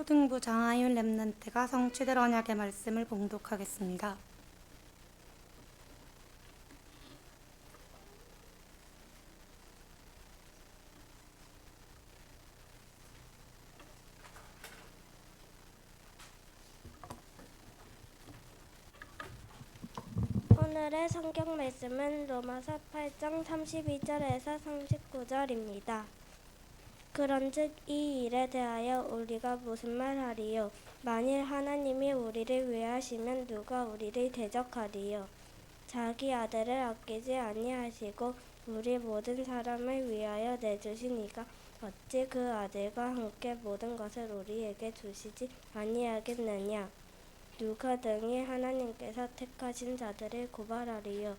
초등부 장하윤 랩런트가 성취될 언약의 말씀을 봉독하겠습니다. 오늘의 성경 말씀은 로마서 8장 32절에서 39절입니다. 그런즉 이 일에 대하여 우리가 무슨 말하리요? 만일 하나님이 우리를 위하시면 누가 우리를 대적하리요? 자기 아들을 아끼지 아니하시고 우리 모든 사람을 위하여 내주신 이가 어찌 그 아들과 함께 모든 것을 우리에게 주시지 아니하겠느냐? 누가 등이 하나님께서 택하신 자들을 고발하리요?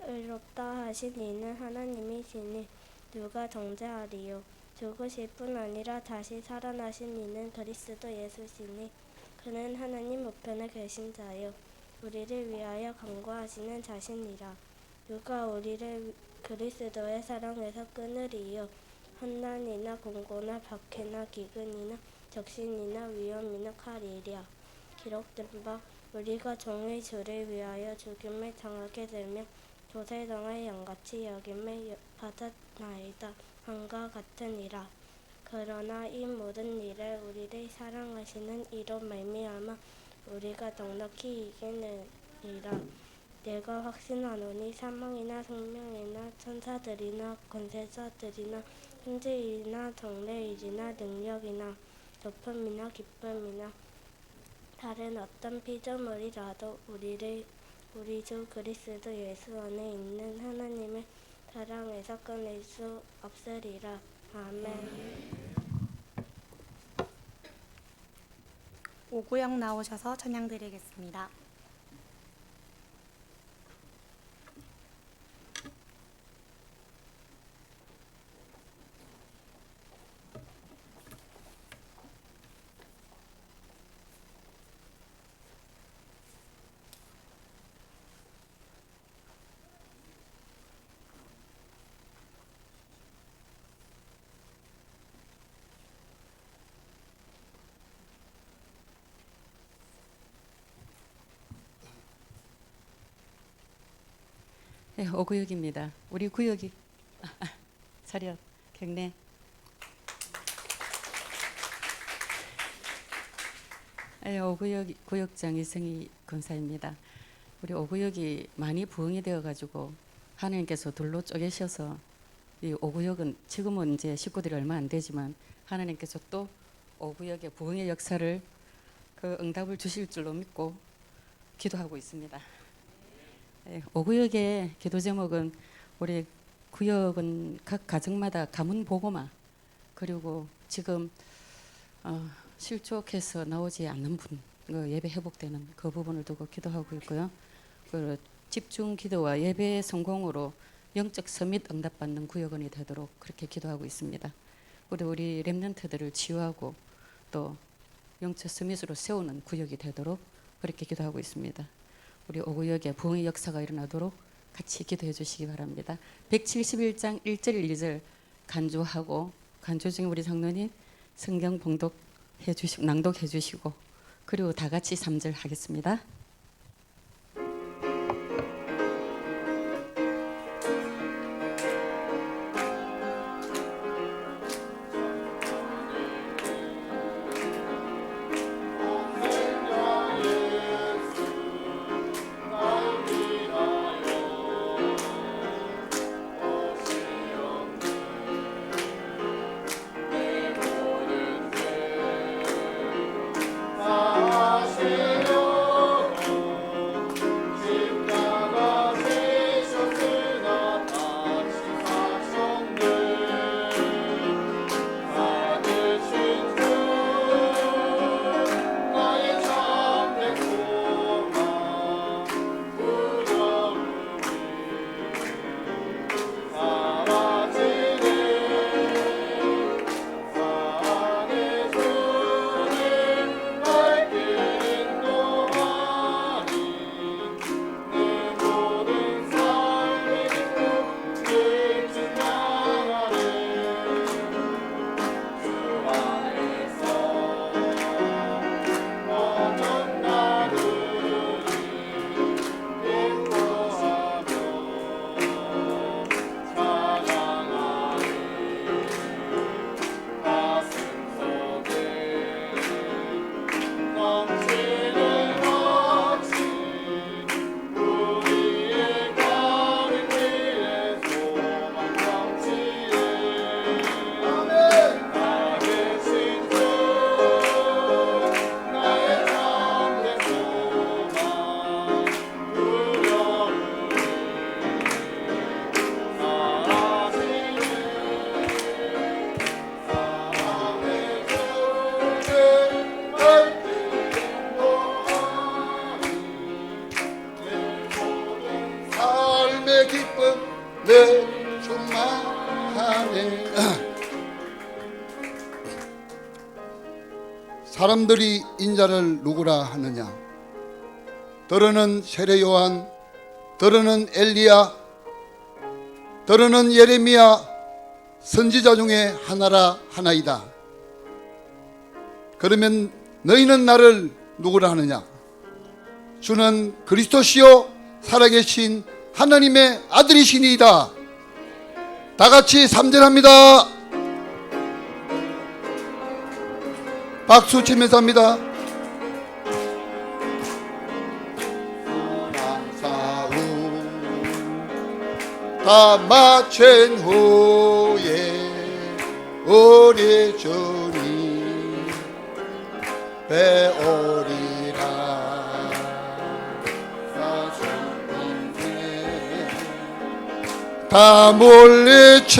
의롭다 하신 이는 하나님이시니 누가 정죄하리요? 죽으실 뿐 아니라 다시 살아나신 이는 그리스도 예수시니 그는 하나님 우편에 계신 자요 우리를 위하여 간구하시는 자신이라. 누가 우리를 그리스도의 사랑에서 끊으리요? 환난이나 공고나 박해나 기근이나 적신이나 위험이나 칼이랴. 기록된 바 우리가 종의 주를 위하여 죽임을 당하게 되면 조세당의 양같이 여김을 받았나이다 한과 같으니라. 그러나 이 모든 일에 우리를 사랑하시는 이로 말미암아 우리가 넉넉히 이기느니라. 내가 확신하노니 사망이나 생명이나 천사들이나 권세자들이나 현재일이나 장래일이나 능력이나 높음이나 기쁨이나 다른 어떤 피조물이라도 우리 주 그리스도 예수 안에 있는 하나님의 사랑에서 끊을 수 없으리라. 아멘. 오구영 나오셔서 찬양드리겠습니다. 네, 오구역입니다. 우리 구역이 차렷 경례. 네, 오구역 구역장 이승희 권사입니다. 우리 오구역이 많이 부흥이 되어가지고 하나님께서 둘로 쪼개셔서 이 오구역은 지금은 이제 식구들이 얼마 안 되지만 하나님께서 또 오구역의 부흥의 역사를 그 응답을 주실 줄로 믿고 기도하고 있습니다. 네, 오구역의 기도 제목은 우리 구역은 각 가정마다 가문 보고마 그리고 지금 실족해서 나오지 않는 분 예배 회복되는 그 부분을 두고 기도하고 있고요. 그 집중 기도와 예배 성공으로 영적 서밋 응답받는 구역원이 되도록 그렇게 기도하고 있습니다. 우리 렘넌트들을 치유하고 또 영적 서밋으로 세우는 구역이 되도록 그렇게 기도하고 있습니다. 우리 오구역에 부흥의 역사가 일어나도록 같이 기도해 주시기 바랍니다. 171장 1절 2절 간주하고 간주 중에 우리 장로님 성경 봉독해 주시고 낭독해 주시고 그리고 다 같이 3절 하겠습니다. 사람들이 인자를 누구라 하느냐? 더러는 세례 요한, 더러는 엘리야, 더러는 예레미야 선지자 중에 하나이다. 그러면 너희는 나를 누구라 하느냐? 주는 그리스도시요 살아계신 하나님의 아들이시니이다. 다 같이 3절 합니다. 박수 치면서 합니다. 다 마친 후에 우리 주님 배우리라. 다 물리치고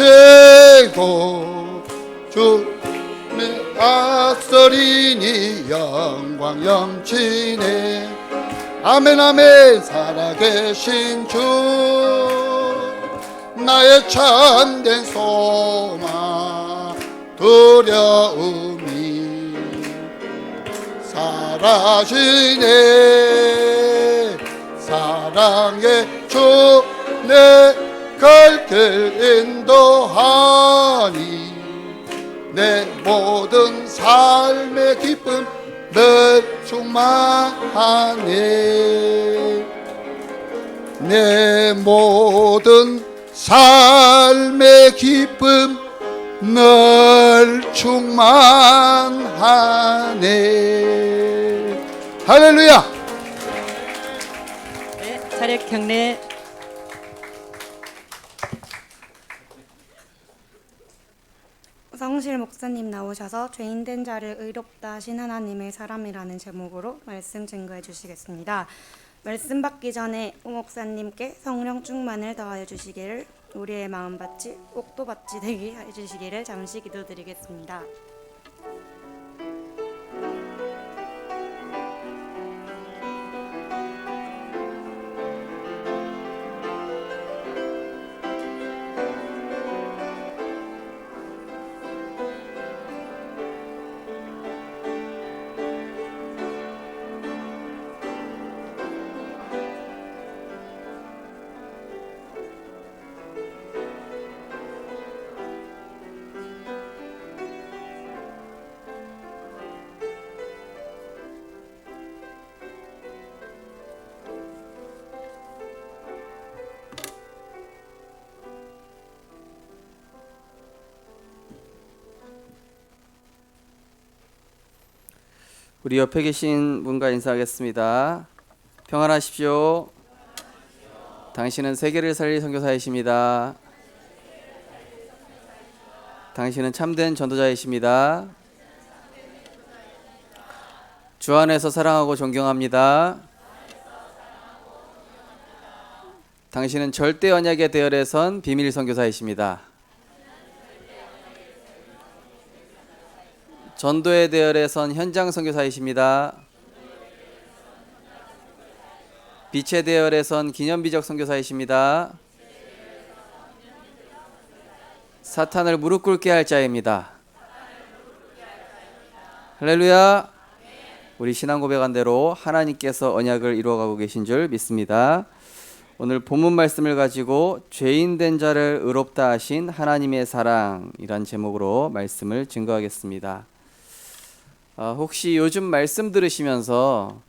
주의 악설이니 영광 영치네. 아멘 아멘. 살아계신 주 나의 참된 소망 두려움이 사라지네. 사랑의 주 내 갈 길 인도하니 내 모든 삶의 기쁨 늘 충만하네. 내 모든 삶의 기쁨 늘 충만하네. 할렐루야. 네, 차렷 경례. 성실 목사님 나오셔서 죄인된 자를 의롭다 하신 하나님의 사람이라는 제목으로 말씀 증거해 주시겠습니다. 말씀 받기 전에 오 목사님께 성령 충만을 더하여 주시기를, 우리의 마음밭이 옥토밭이 되게 해주시기를 잠시 기도드리겠습니다. 우리 옆에 계신 분과 인사하겠습니다. 평안하십시오. 당신은 세계를 살릴 선교사이십니다. 당신은 참된 전도자이십니다. 주 안에서 사랑하고 존경합니다. 당신은 절대 언약의 대열에 선 비밀 선교사이십니다. 전도의 대열에 선 현장 선교사이십니다. 빛의 대열에 선 기념비적 선교사이십니다. 사탄을 무릎 꿇게 할 자입니다. 할렐루야. 우리 신앙 고백한 대로 하나님께서 언약을 이루어가고 계신 줄 믿습니다. 오늘 본문 말씀을 가지고 죄인된 자를 의롭다 하신 하나님의 사랑이란 제목으로 말씀을 증거하겠습니다. 혹시 요즘 말씀 들으시면서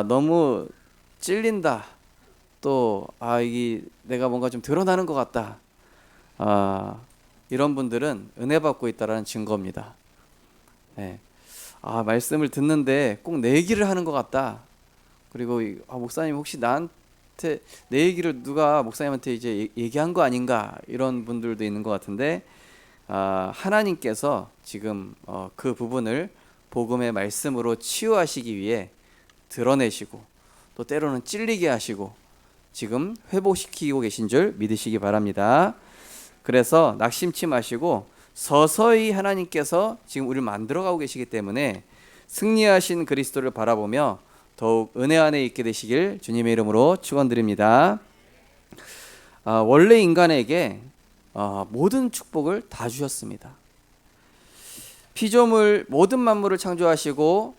너무 찔린다, 또 이게 내가 뭔가 좀 드러나는 것 같다, 이런 분들은 은혜 받고 있다라는 증거입니다. 네. 말씀을 듣는데 꼭 내 얘기를 하는 것 같다. 그리고 목사님 혹시 나한테 내 얘기를 누가 목사님한테 이제 얘기한 거 아닌가, 이런 분들도 있는 것 같은데 하나님께서 지금 그 부분을 복음의 말씀으로 치유하시기 위해 드러내시고 또 때로는 찔리게 하시고 지금 회복시키고 계신 줄 믿으시기 바랍니다. 그래서 낙심치 마시고 서서히 하나님께서 지금 우리를 만들어가고 계시기 때문에 승리하신 그리스도를 바라보며 더욱 은혜 안에 있게 되시길 주님의 이름으로 축원드립니다. 원래 인간에게 모든 축복을 다 주셨습니다. 피조물 모든 만물을 창조하시고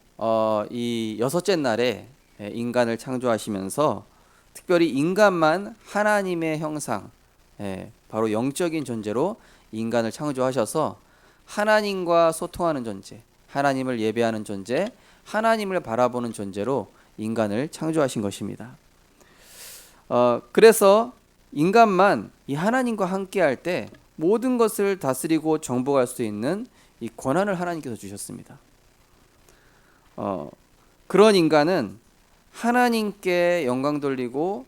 이 여섯째 날에 인간을 창조하시면서 특별히 인간만 하나님의 형상, 바로 영적인 존재로 인간을 창조하셔서 하나님과 소통하는 존재, 하나님을 예배하는 존재, 하나님을 바라보는 존재로 인간을 창조하신 것입니다. 그래서 인간만 이 하나님과 함께할 때 모든 것을 다스리고 정복할 수 있는 이 권한을 하나님께서 주셨습니다. 그런 인간은 하나님께 영광 돌리고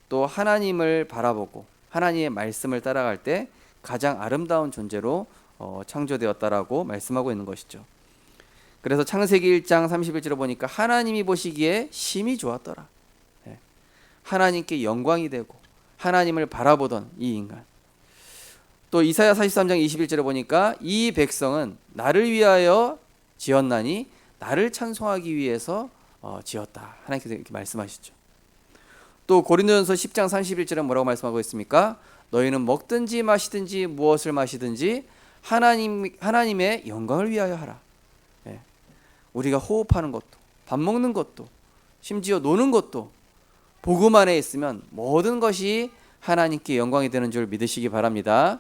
또 하나님을 바라보고 하나님의 말씀을 따라갈 때 가장 아름다운 존재로 창조되었다라고 말씀하고 있는 것이죠. 그래서 창세기 1장 31절을 보니까 하나님이 보시기에 심히 좋았더라. 하나님께 영광이 되고 하나님을 바라보던 이 인간. 또 이사야 43장 21절에 보니까 이 백성은 나를 위하여 지었나니 나를 찬송하기 위해서 지었다. 하나님께서 이렇게 말씀하시죠. 또 고린도전서 10장 31절에 뭐라고 말씀하고 있습니까? 너희는 먹든지 마시든지 무엇을 마시든지 하나님의 영광을 위하여 하라. 우리가 호흡하는 것도 밥 먹는 것도 심지어 노는 것도 복음 안에 있으면 모든 것이 하나님께 영광이 되는 줄 믿으시기 바랍니다.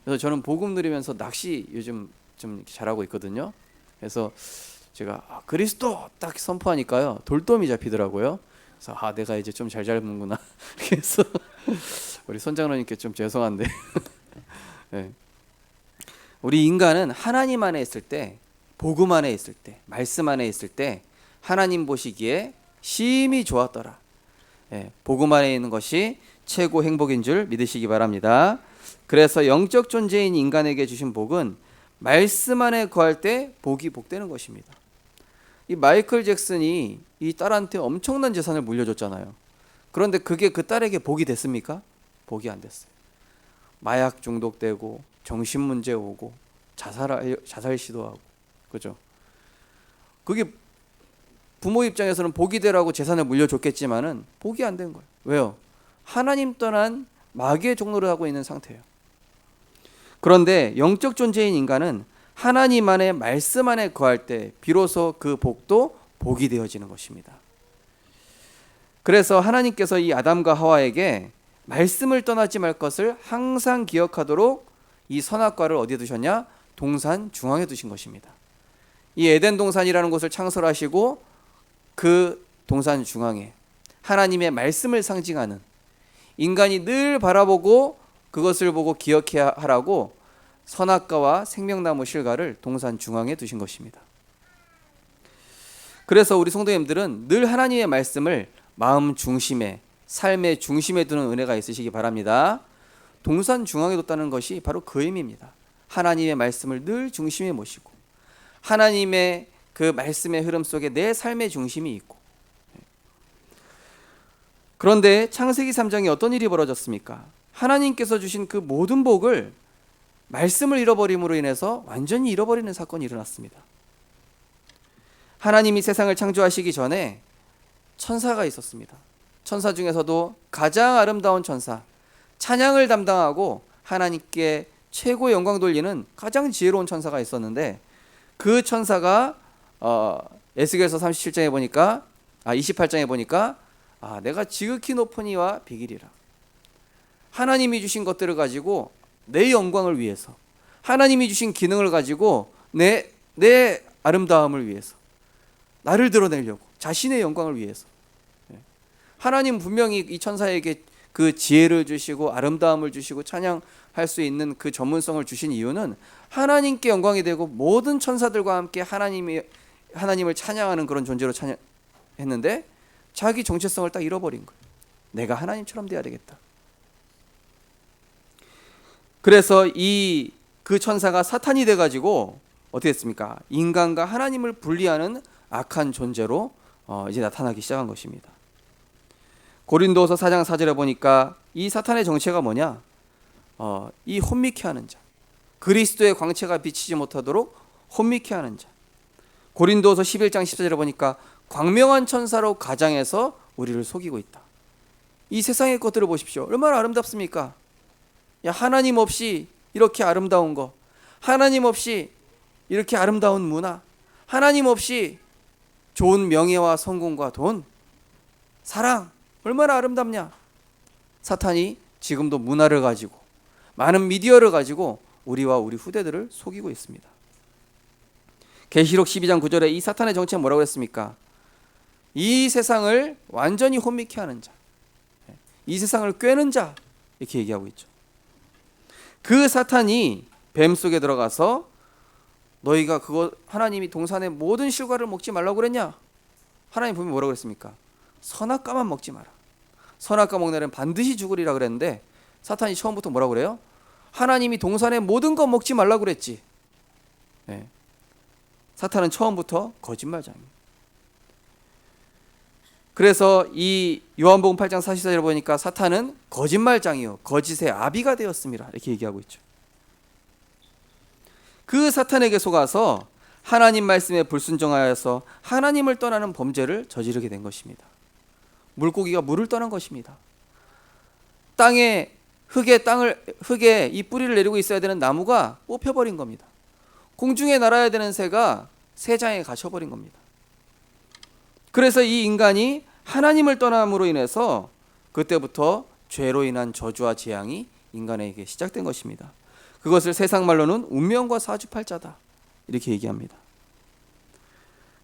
그래서 저는 복음 누리면서 낚시 요즘 좀 잘하고 있거든요. 그래서 제가 그리스도 딱 선포하니까요 돌돔이 잡히더라고요. 그래서 내가 이제 좀 잘 잡는구나. 그래서 우리 손장로님께 좀 죄송한데 네. 우리 인간은 하나님 안에 있을 때, 복음 안에 있을 때, 말씀 안에 있을 때 하나님 보시기에 심히 좋았더라. 복음 안에 있는 것이 최고 행복인 줄 믿으시기 바랍니다. 그래서 영적 존재인 인간에게 주신 복은 말씀 안에 거할 때 복이 복되는 것입니다. 이 마이클 잭슨이 이 딸한테 엄청난 재산을 물려줬잖아요. 그런데 그게 그 딸에게 복이 됐습니까? 복이 안 됐어요. 마약 중독되고 정신 문제 오고 자살 시도하고, 그죠? 그게 부모 입장에서는 복이 되라고 재산을 물려줬겠지만은 복이 안 된 거예요. 왜요? 하나님 떠난 마귀의 종노릇 하고 있는 상태예요. 그런데 영적 존재인 인간은 하나님 안에 말씀 안에 거할 때 비로소 그 복도 복이 되어지는 것입니다. 그래서 하나님께서 이 아담과 하와에게 말씀을 떠나지 말 것을 항상 기억하도록 이 선악과를 어디에 두셨냐? 동산 중앙에 두신 것입니다. 이 에덴 동산이라는 곳을 창설하시고 그 동산 중앙에 하나님의 말씀을 상징하는, 인간이 늘 바라보고 그것을 보고 기억해야 하라고 선악과와 생명나무 실과를 동산 중앙에 두신 것입니다. 그래서 우리 성도님들은 늘 하나님의 말씀을 마음 중심에, 삶의 중심에 두는 은혜가 있으시기 바랍니다. 동산 중앙에 뒀다는 것이 바로 그 의미입니다. 하나님의 말씀을 늘 중심에 모시고 하나님의 그 말씀의 흐름 속에 내 삶의 중심이 있고. 그런데 창세기 3장에 어떤 일이 벌어졌습니까? 하나님께서 주신 그 모든 복을 말씀을 잃어버림으로 인해서 완전히 잃어버리는 사건이 일어났습니다. 하나님이 세상을 창조하시기 전에 천사가 있었습니다. 천사 중에서도 가장 아름다운 천사, 찬양을 담당하고 하나님께 최고 영광 돌리는 가장 지혜로운 천사가 있었는데, 그 천사가 에스겔서 37장에 보니까 28장에 보니까 내가 지극히 높으니와 비길이라. 하나님이 주신 것들을 가지고 내 영광을 위해서, 하나님이 주신 기능을 가지고 내 아름다움을 위해서, 나를 드러내려고, 자신의 영광을 위해서. 하나님 분명히 이 천사에게 그 지혜를 주시고 아름다움을 주시고 찬양할 수 있는 그 전문성을 주신 이유는 하나님께 영광이 되고 모든 천사들과 함께 하나님을 찬양하는 그런 존재로 찬양했는데 자기 정체성을 딱 잃어버린 거예요. 내가 하나님처럼 돼야 되겠다. 그래서 그 천사가 사탄이 돼가지고 어떻게 했습니까? 인간과 하나님을 분리하는 악한 존재로 이제 나타나기 시작한 것입니다. 고린도서 4장 4절에 보니까 이 사탄의 정체가 뭐냐? 이 혼미케 하는 자, 그리스도의 광채가 비치지 못하도록 혼미케 하는 자. 고린도서 11장 14절에 보니까 광명한 천사로 가장해서 우리를 속이고 있다. 이 세상의 것들을 보십시오. 얼마나 아름답습니까? 하나님 없이 이렇게 아름다운 거, 하나님 없이 이렇게 아름다운 문화, 하나님 없이 좋은 명예와 성공과 돈, 사랑 얼마나 아름답냐. 사탄이 지금도 문화를 가지고 많은 미디어를 가지고 우리와 우리 후대들을 속이고 있습니다. 계시록 12장 9절에 이 사탄의 정체는 뭐라고 했습니까? 이 세상을 완전히 혼미케 하는 자, 이 세상을 꿰는 자, 이렇게 얘기하고 있죠. 그 사탄이 뱀 속에 들어가서 너희가 그거 하나님이 동산의 모든 실과를 먹지 말라고 그랬냐? 하나님 분명히 뭐라고 그랬습니까? 선악과만 먹지 마라. 선악과 먹는 애는 반드시 죽으리라 그랬는데 사탄이 처음부터 뭐라고 그래요? 하나님이 동산의 모든 거 먹지 말라고 그랬지. 네. 사탄은 처음부터 거짓말장입니다. 그래서 이 요한복음 8장 44절을 보니까 사탄은 거짓말장이요 거짓의 아비가 되었습니다. 이렇게 얘기하고 있죠. 그 사탄에게 속아서 하나님 말씀에 불순종하여서 하나님을 떠나는 범죄를 저지르게 된 것입니다. 물고기가 물을 떠난 것입니다. 땅에 흙에 이 뿌리를 내리고 있어야 되는 나무가 뽑혀버린 겁니다. 공중에 날아야 되는 새가 새장에 갇혀버린 겁니다. 그래서 이 인간이 하나님을 떠남으로 인해서 그때부터 죄로 인한 저주와 재앙이 인간에게 시작된 것입니다. 그것을 세상 말로는 운명과 사주팔자다 이렇게 얘기합니다.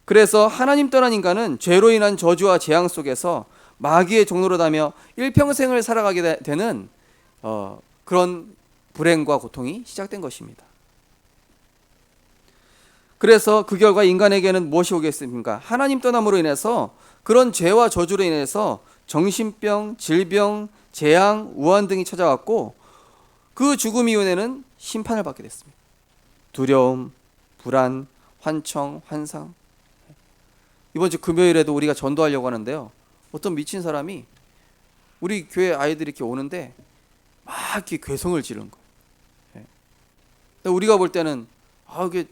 그래서 하나님 떠난 인간은 죄로 인한 저주와 재앙 속에서 마귀의 종로로 다며 일평생을 살아가게 되는 그런 불행과 고통이 시작된 것입니다. 그래서 그 결과 인간에게는 무엇이 오겠습니까? 하나님 떠남으로 인해서 그런 죄와 저주로 인해서 정신병, 질병, 재앙, 우환 등이 찾아왔고 그 죽음 이후에는 심판을 받게 됐습니다. 두려움, 불안, 환청, 환상. 이번 주 금요일에도 우리가 전도하려고 하는데요. 어떤 미친 사람이 우리 교회 아이들이 이렇게 오는데 막 이렇게 괴성을 지르는 거예요. 우리가 볼 때는 이게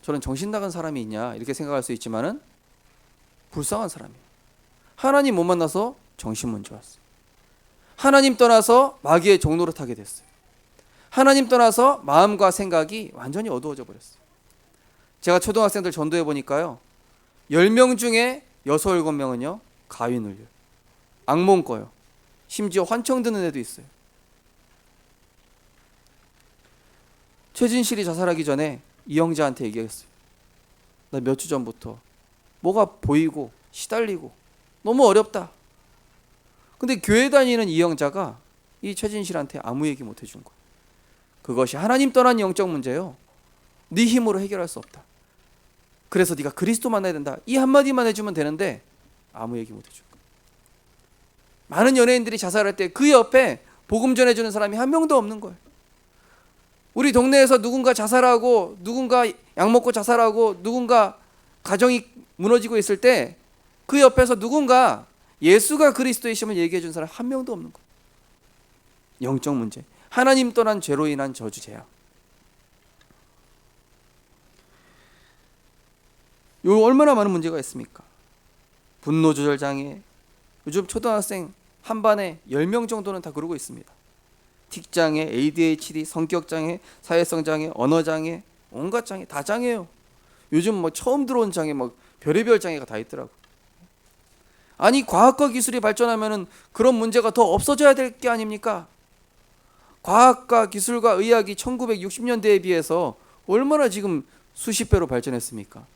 저런 정신 나간 사람이 있냐 이렇게 생각할 수 있지만은 불쌍한 사람이에요. 하나님 못 만나서 정신문제 왔어요. 하나님 떠나서 마귀의 종로로 타게 됐어요. 하나님 떠나서 마음과 생각이 완전히 어두워져 버렸어요. 제가 초등학생들 전도해 보니까요. 10명 중에 6, 7명은요. 가위 눌려요. 악몽 꿔요. 심지어 환청 드는 애도 있어요. 최진실이 자살하기 전에 이 형제한테 얘기했어요. 나 몇 주 전부터 뭐가 보이고 시달리고 너무 어렵다. 근데 교회 다니는 이 형제가 이 최진실한테 아무 얘기 못 해준 거예요. 그것이 하나님 떠난 영적 문제예요. 네 힘으로 해결할 수 없다. 그래서 네가 그리스도 만나야 된다. 이 한마디만 해주면 되는데 아무 얘기 못 해준 거예요. 많은 연예인들이 자살할 때 그 옆에 복음 전해주는 사람이 한 명도 없는 거예요. 우리 동네에서 누군가 자살하고 누군가 약 먹고 자살하고 누군가 가정이 무너지고 있을 때 그 옆에서 누군가 예수가 그리스도이심을 얘기해 준 사람 한 명도 없는 거예요. 영적 문제, 하나님 떠난 죄로 인한 저주 재앙. 요 얼마나 많은 문제가 있습니까? 분노 조절 장애. 요즘 초등학생 한 반에 10명 정도는 다 그러고 있습니다. 틱장애, ADHD, 성격장애, 사회성장애, 언어장애, 온갖 장애 다 장애예요. 요즘 뭐 처음 들어온 장애 막 별의별 장애가 다 있더라고. 아니 과학과 기술이 발전하면은 그런 문제가 더 없어져야 될 게 아닙니까? 과학과 기술과 의학이 1960년대에 비해서 얼마나 지금 수십 배로 발전했습니까?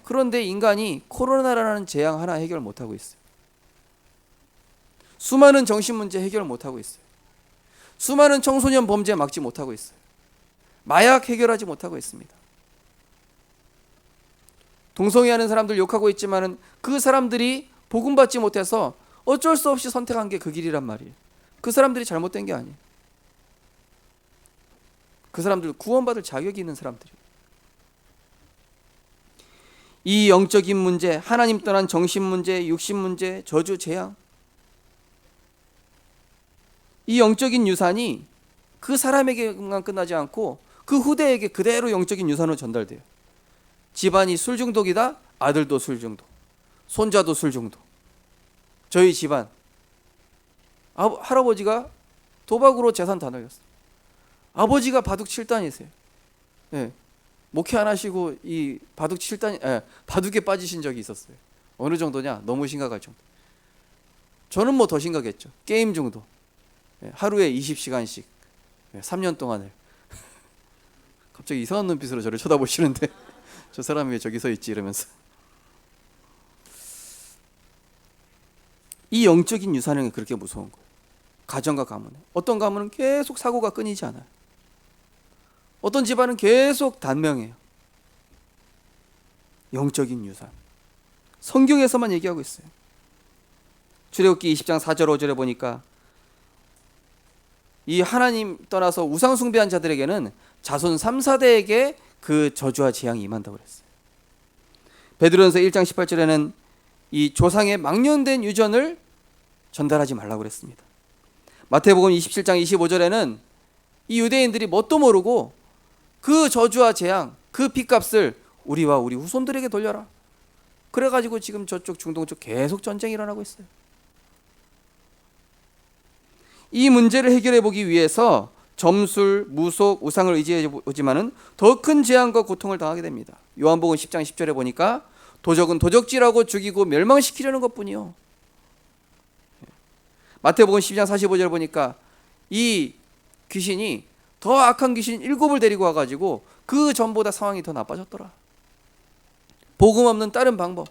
그런데 인간이 코로나라는 재앙 하나 해결 못하고 있어요. 수많은 정신 문제 해결 못하고 있어요. 수많은 청소년 범죄 막지 못하고 있어요. 마약 해결하지 못하고 있습니다. 동성애하는 사람들 욕하고 있지만은 그 사람들이 복음 받지 못해서 어쩔 수 없이 선택한 게 그 길이란 말이에요. 그 사람들이 잘못된 게 아니에요. 그 사람들 구원받을 자격이 있는 사람들이에요. 이 영적인 문제, 하나님 떠난 정신 문제, 육신 문제, 저주, 재앙, 이 영적인 유산이 그 사람에게만 끝나지 않고 그 후대에게 그대로 영적인 유산으로 전달돼요. 집안이 술 중독이다? 아들도 술 중독, 손자도 술 중독. 저희 집안 할아버지가 도박으로 재산 다 날렸어요. 아버지가 바둑 7단이세요. 네. 목회 안 하시고 이 바둑 7단 바둑에 빠지신 적이 있었어요. 어느 정도냐? 너무 심각할 정도. 저는 뭐 더 심각했죠. 게임 중독. 하루에 20시간씩 3년 동안을. 갑자기 이상한 눈빛으로 저를 쳐다보시는데 저 사람이 왜 저기 서 있지 이러면서. 이 영적인 유산은 그렇게 무서운 거예요. 가정과 가문에. 어떤 가문은 계속 사고가 끊이지 않아요. 어떤 집안은 계속 단명해요. 영적인 유산. 성경에서만 얘기하고 있어요. 출애굽기 20장 4절 5절에 보니까 이 하나님 떠나서 우상 숭배한 자들에게는 자손 3, 4대에게 그 저주와 재앙이 임한다고 그랬어요. 베드로전서 1장 18절에는 이 조상의 망령된 유전을 전달하지 말라고 그랬습니다. 마태복음 27장 25절에는 이 유대인들이 뭣도 모르고 그 저주와 재앙, 그 핏값을 우리와 우리 후손들에게 돌려라. 그래가지고 지금 저쪽 중동 쪽 계속 전쟁이 일어나고 있어요. 이 문제를 해결해 보기 위해서 점술, 무속, 우상을 의지해 보지만은 더 큰 재앙과 고통을 당하게 됩니다. 요한복음 10장 10절에 보니까 도적은 도적질하고 죽이고 멸망시키려는 것뿐이요. 마태복음 12장 45절에 보니까 이 귀신이 더 악한 귀신 7을 데리고 와가지고 그 전보다 상황이 더 나빠졌더라. 복음 없는 다른 방법.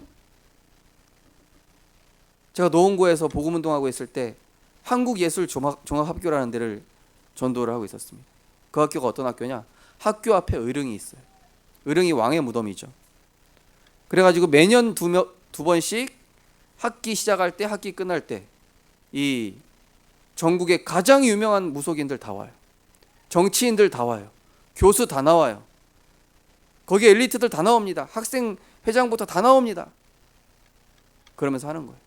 제가 노원구에서 복음 운동하고 있을 때 한국예술종합학교라는 데를 전도를 하고 있었습니다. 그 학교가 어떤 학교냐? 학교 앞에 의릉이 있어요. 의릉이 왕의 무덤이죠. 그래가지고 매년 두 번씩 학기 시작할 때, 학기 끝날 때 이 전국의 가장 유명한 무속인들 다 와요. 정치인들 다 와요. 교수 다 나와요. 거기 엘리트들 다 나옵니다. 학생 회장부터 다 나옵니다. 그러면서 하는 거예요.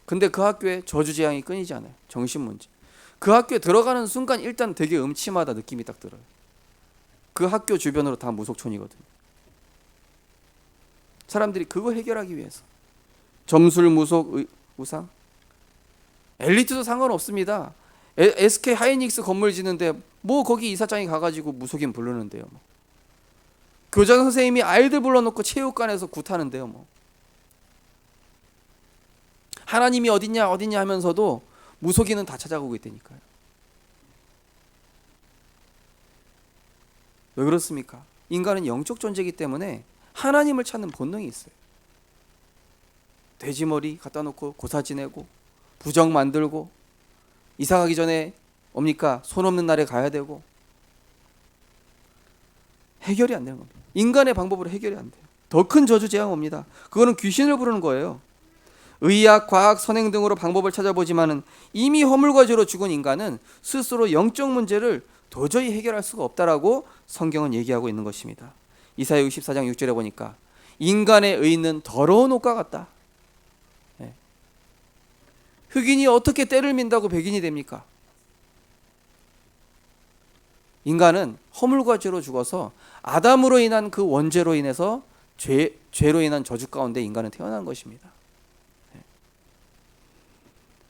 근데 그 학교에 저주 재앙이 끊이지 않아요. 정신 문제. 그 학교에 들어가는 순간 일단 되게 음침하다 느낌이 딱 들어요. 그 학교 주변으로 다 무속촌이거든요. 사람들이 그거 해결하기 위해서 점술, 무속, 우상, 엘리트도 상관없습니다. SK 하이닉스 건물 지는데 뭐 거기 이사장이 가가지고 무속인 부르는데요. 뭐. 교장 선생님이 아이들 불러놓고 체육관에서 굿하는데요. 뭐. 하나님이 어딨냐 하면서도 무속인은 다 찾아가고 있다니까요. 왜 그렇습니까? 인간은 영적 존재이기 때문에 하나님을 찾는 본능이 있어요. 돼지머리 갖다 놓고 고사 지내고 부적 만들고 이사 가기 전에 옵니까? 손 없는 날에 가야 되고 해결이 안 되는 겁니다. 인간의 방법으로 해결이 안 돼요. 더 큰 저주 재앙 옵니다. 그거는 귀신을 부르는 거예요. 의학, 과학, 선행 등으로 방법을 찾아보지만은 이미 허물과 죄로 죽은 인간은 스스로 영적 문제를 도저히 해결할 수가 없다라고 성경은 얘기하고 있는 것입니다. 이사야 64장 6절에 보니까 인간의 의는 더러운 옷과 같다. 네. 흑인이 어떻게 때를 민다고 백인이 됩니까? 인간은 허물과 죄로 죽어서 아담으로 인한 그 원죄로 인해서 죄로 인한 저주 가운데 인간은 태어난 것입니다.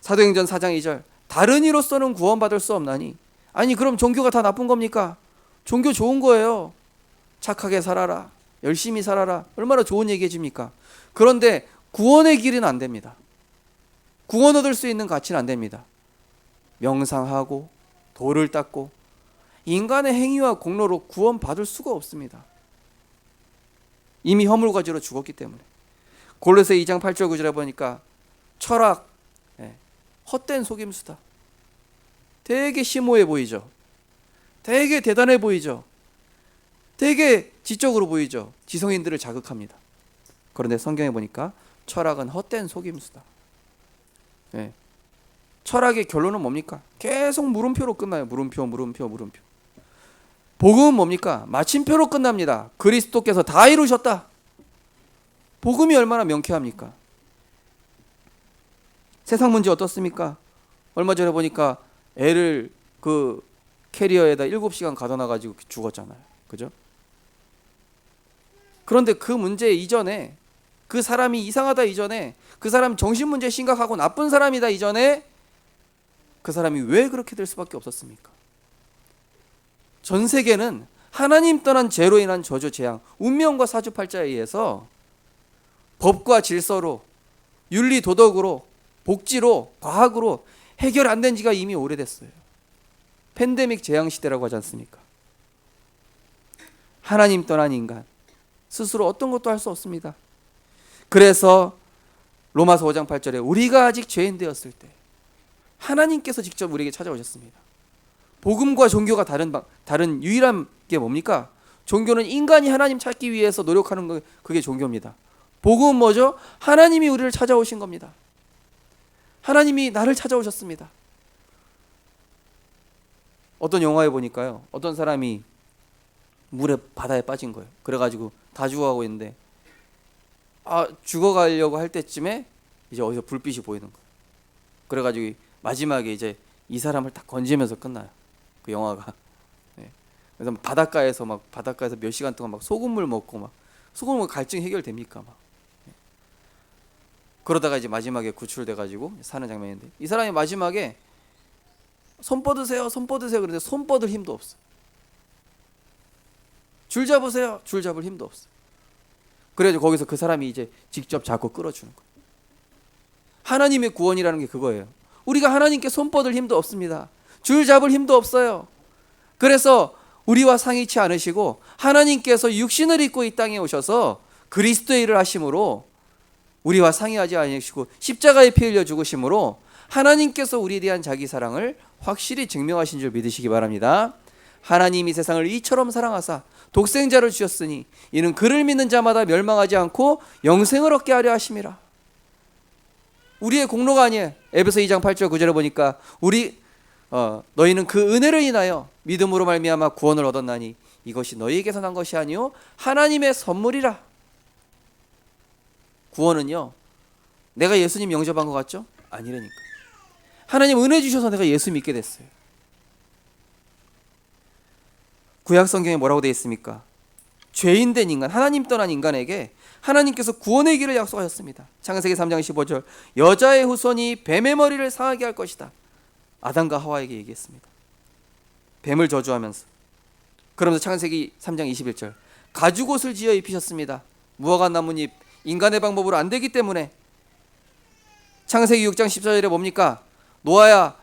사도행전 4장 2절 다른 이로서는 구원받을 수 없나니. 아니 그럼 종교가 다 나쁜 겁니까? 종교 좋은 거예요. 착하게 살아라, 열심히 살아라, 얼마나 좋은 얘기 해줍니까? 그런데 구원의 길은 안 됩니다. 구원 얻을 수 있는 가치는 안 됩니다. 명상하고 돌을 닦고 인간의 행위와 공로로 구원받을 수가 없습니다. 이미 허물과 죄로 죽었기 때문에. 골로새 2장 8절 9절에 보니까 철학, 헛된 속임수다. 되게 심오해 보이죠. 되게 대단해 보이죠. 되게 지적으로 보이죠. 지성인들을 자극합니다. 그런데 성경에 보니까 철학은 헛된 속임수다. 철학의 결론은 뭡니까? 계속 물음표로 끝나요. 물음표. 복음은 뭡니까? 마침표로 끝납니다. 그리스도께서 다 이루셨다. 복음이 얼마나 명쾌합니까? 세상 문제 어떻습니까? 얼마 전에 보니까 애를 그 캐리어에다 7시간 가둬놔가지고 죽었잖아요. 그죠? 그런데 그 문제 이전에, 그 사람이 이상하다 이전에, 그 사람 정신문제 심각하고 나쁜 사람이다 이전에 그 사람이 왜 그렇게 될 수밖에 없었습니까? 전 세계는 하나님 떠난 죄로 인한 저주 재앙, 운명과 사주팔자에 의해서 법과 질서로, 윤리 도덕으로, 복지로, 과학으로 해결 안 된 지가 이미 오래됐어요. 팬데믹 재앙 시대라고 하지 않습니까? 하나님 떠난 인간 스스로 어떤 것도 할 수 없습니다. 그래서 로마서 5장 8절에 우리가 아직 죄인 되었을 때 하나님께서 직접 우리에게 찾아오셨습니다. 복음과 종교가 다른 유일한 게 뭡니까? 종교는 인간이 하나님 찾기 위해서 노력하는 거, 그게 종교입니다. 복음은 뭐죠? 하나님이 우리를 찾아오신 겁니다. 하나님이 나를 찾아오셨습니다. 어떤 영화에 보니까요, 어떤 사람이 바다에 빠진 거예요. 그래가지고 다 죽어가고 있는데 죽어가려고 할 때쯤에 이제 어디서 불빛이 보이는 거예요. 그래가지고 마지막에 이제 이 사람을 딱 건지면서 끝나요. 그 영화가. 네. 그래서 바닷가에서 몇 시간 동안 막 소금물 먹고 소금물 갈증 해결됩니까? 네. 그러다가 이제 마지막에 구출돼가지고 사는 장면인데 이 사람이 마지막에 손 뻗으세요, 손 뻗으세요. 그런데 손 뻗을 힘도 없어. 줄 잡으세요. 줄 잡을 힘도 없어. 그래서 거기서 그 사람이 이제 직접 잡고 끌어주는 거예요. 하나님의 구원이라는 게 그거예요. 우리가 하나님께 손 뻗을 힘도 없습니다. 줄 잡을 힘도 없어요. 그래서 우리와 상의치 않으시고 하나님께서 육신을 입고 이 땅에 오셔서 그리스도의 일을 하심으로 우리와 상의하지 않으시고 십자가에 피 흘려 죽으심으로 하나님께서 우리에 대한 자기 사랑을 확실히 증명하신 줄 믿으시기 바랍니다. 하나님이 세상을 이처럼 사랑하사 독생자를 주셨으니 이는 그를 믿는 자마다 멸망하지 않고 영생을 얻게 하려 하심이라. 우리의 공로가 아니에요. 에베소 2장 8절 9절에 보니까 너희는 그 은혜를 인하여 믿음으로 말미암아 구원을 얻었나니 이것이 너희에게서 난 것이 아니요 하나님의 선물이라. 구원은요, 내가 예수님 영접한 것 같죠? 아니라니까. 하나님 은혜 주셔서 내가 예수 믿게 됐어요. 구약 성경에 뭐라고 되어 있습니까? 죄인된 인간, 하나님 떠난 인간에게 하나님께서 구원의 길을 약속하셨습니다. 창세기 3장 15절 여자의 후손이 뱀의 머리를 상하게 할 것이다. 아담과 하와에게 얘기했습니다. 뱀을 저주하면서. 그러면서 창세기 3장 21절 가죽옷을 지어 입히셨습니다. 무화과 나뭇잎 인간의 방법으로 안 되기 때문에. 창세기 6장 14절에 뭡니까? 노아야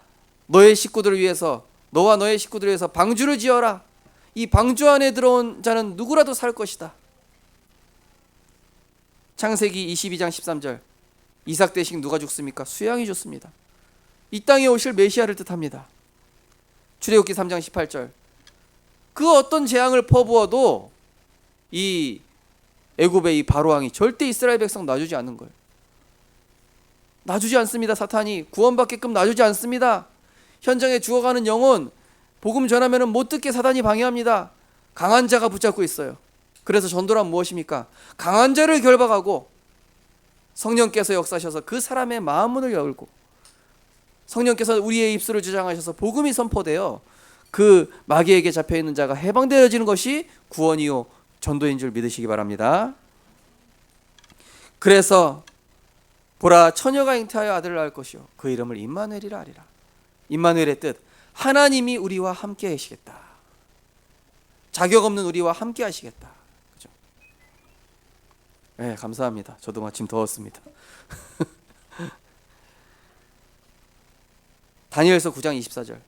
너와 너의 식구들을 위해서 방주를 지어라. 이 방주 안에 들어온 자는 누구라도 살 것이다. 창세기 22장 13절 이삭 대신 누가 죽습니까? 수양이 죽습니다. 이 땅에 오실 메시아를 뜻합니다. 출애굽기 3장 18절 그 어떤 재앙을 퍼부어도 이 애굽의 이 바로왕이 절대 이스라엘 백성 놔주지 않는 거예요. 놔주지 않습니다. 사탄이 구원받게끔 놔주지 않습니다. 현장에 죽어가는 영혼 복음 전하면 못 듣게 사단이 방해합니다. 강한 자가 붙잡고 있어요. 그래서 전도란 무엇입니까? 강한 자를 결박하고 성령께서 역사하셔서 그 사람의 마음 문을 열고 성령께서 우리의 입술을 주장하셔서 복음이 선포되어 그 마귀에게 잡혀있는 자가 해방되어지는 것이 구원이요 전도인 줄 믿으시기 바랍니다. 그래서 보라 처녀가 잉태하여 아들을 낳을 것이요 그 이름을 임마누엘이라 하리라. 임마누엘의 뜻 하나님이 우리와 함께 하시겠다. 자격 없는 우리와 함께 하시겠다. 그죠? 네, 감사합니다. 저도 마침 더웠습니다. 다니엘서 9장 24절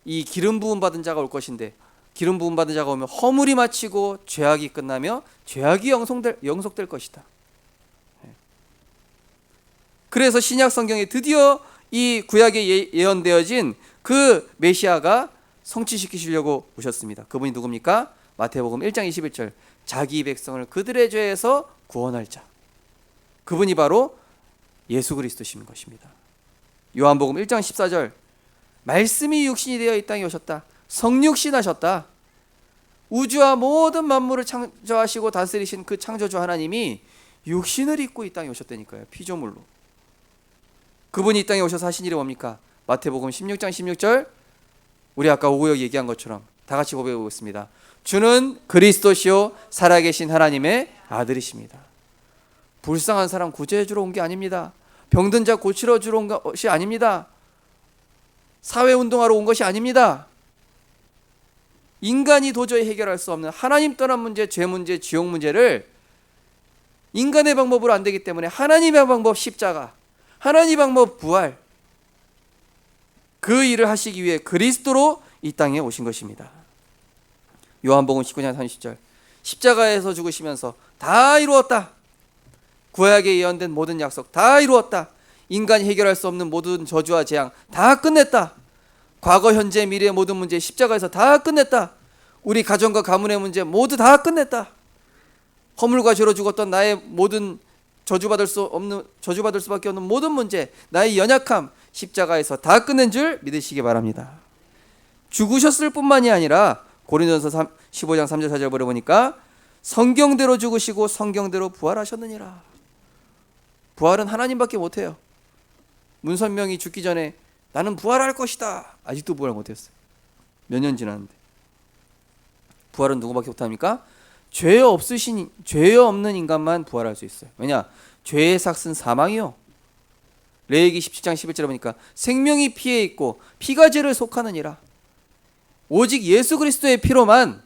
이 기름 부음 받은 자가 올 것인데 기름 부음 받은 자가 오면 허물이 마치고 죄악이 끝나며 죄악이 영속될 것이다. 그래서 신약 성경에 드디어 이 구약에 예언되어진 그 메시아가 성취시키시려고 오셨습니다. 그분이 누굽니까? 마태복음 1장 21절 자기 백성을 그들의 죄에서 구원할 자, 그분이 바로 예수 그리스도신 것입니다. 요한복음 1장 14절 말씀이 육신이 되어 이 땅에 오셨다. 성육신하셨다. 우주와 모든 만물을 창조하시고 다스리신 그 창조주 하나님이 육신을 입고 이 땅에 오셨다니까요. 피조물로. 그분이 이 땅에 오셔서 하신 일이 뭡니까? 마태복음 16장 16절 우리 아까 오구역 얘기한 것처럼 다 같이 고백해 보겠습니다. 주는 그리스도시요 살아계신 하나님의 아들이십니다. 불쌍한 사람 구제해 주러 온 게 아닙니다. 병든 자 고치러 주러 온 것이 아닙니다. 사회운동하러 온 것이 아닙니다. 인간이 도저히 해결할 수 없는 하나님 떠난 문제, 죄 문제, 지옥 문제를 인간의 방법으로 안 되기 때문에 하나님의 방법 십자가, 하나님의 방법 부활, 그 일을 하시기 위해 그리스도로 이 땅에 오신 것입니다. 요한복음 19장 30절, 십자가에서 죽으시면서 다 이루었다. 구약에 예언된 모든 약속 다 이루었다. 인간이 해결할 수 없는 모든 저주와 재앙 다 끝냈다. 과거, 현재, 미래의 모든 문제 십자가에서 다 끝냈다. 우리 가정과 가문의 문제 모두 다 끝냈다. 허물과 죄로 죽었던 나의 모든 저주받을 수밖에 없는 모든 문제, 나의 연약함 십자가에서 다 끝낸 줄 믿으시기 바랍니다. 죽으셨을 뿐만이 아니라 고린도전서 15장 3절 4절 보니까 성경대로 죽으시고 성경대로 부활하셨느니라. 부활은 하나님밖에 못해요. 문선명이 죽기 전에 나는 부활할 것이다. 아직도 부활 못했어요. 몇 년 지났는데. 부활은 누구밖에 못합니까? 죄 없는 인간만 부활할 수 있어요. 왜냐? 죄의 삭은 사망이요. 레위기 17장 11절에 보니까 생명이 피에 있고 피가 죄를 속하느니라. 오직 예수 그리스도의 피로만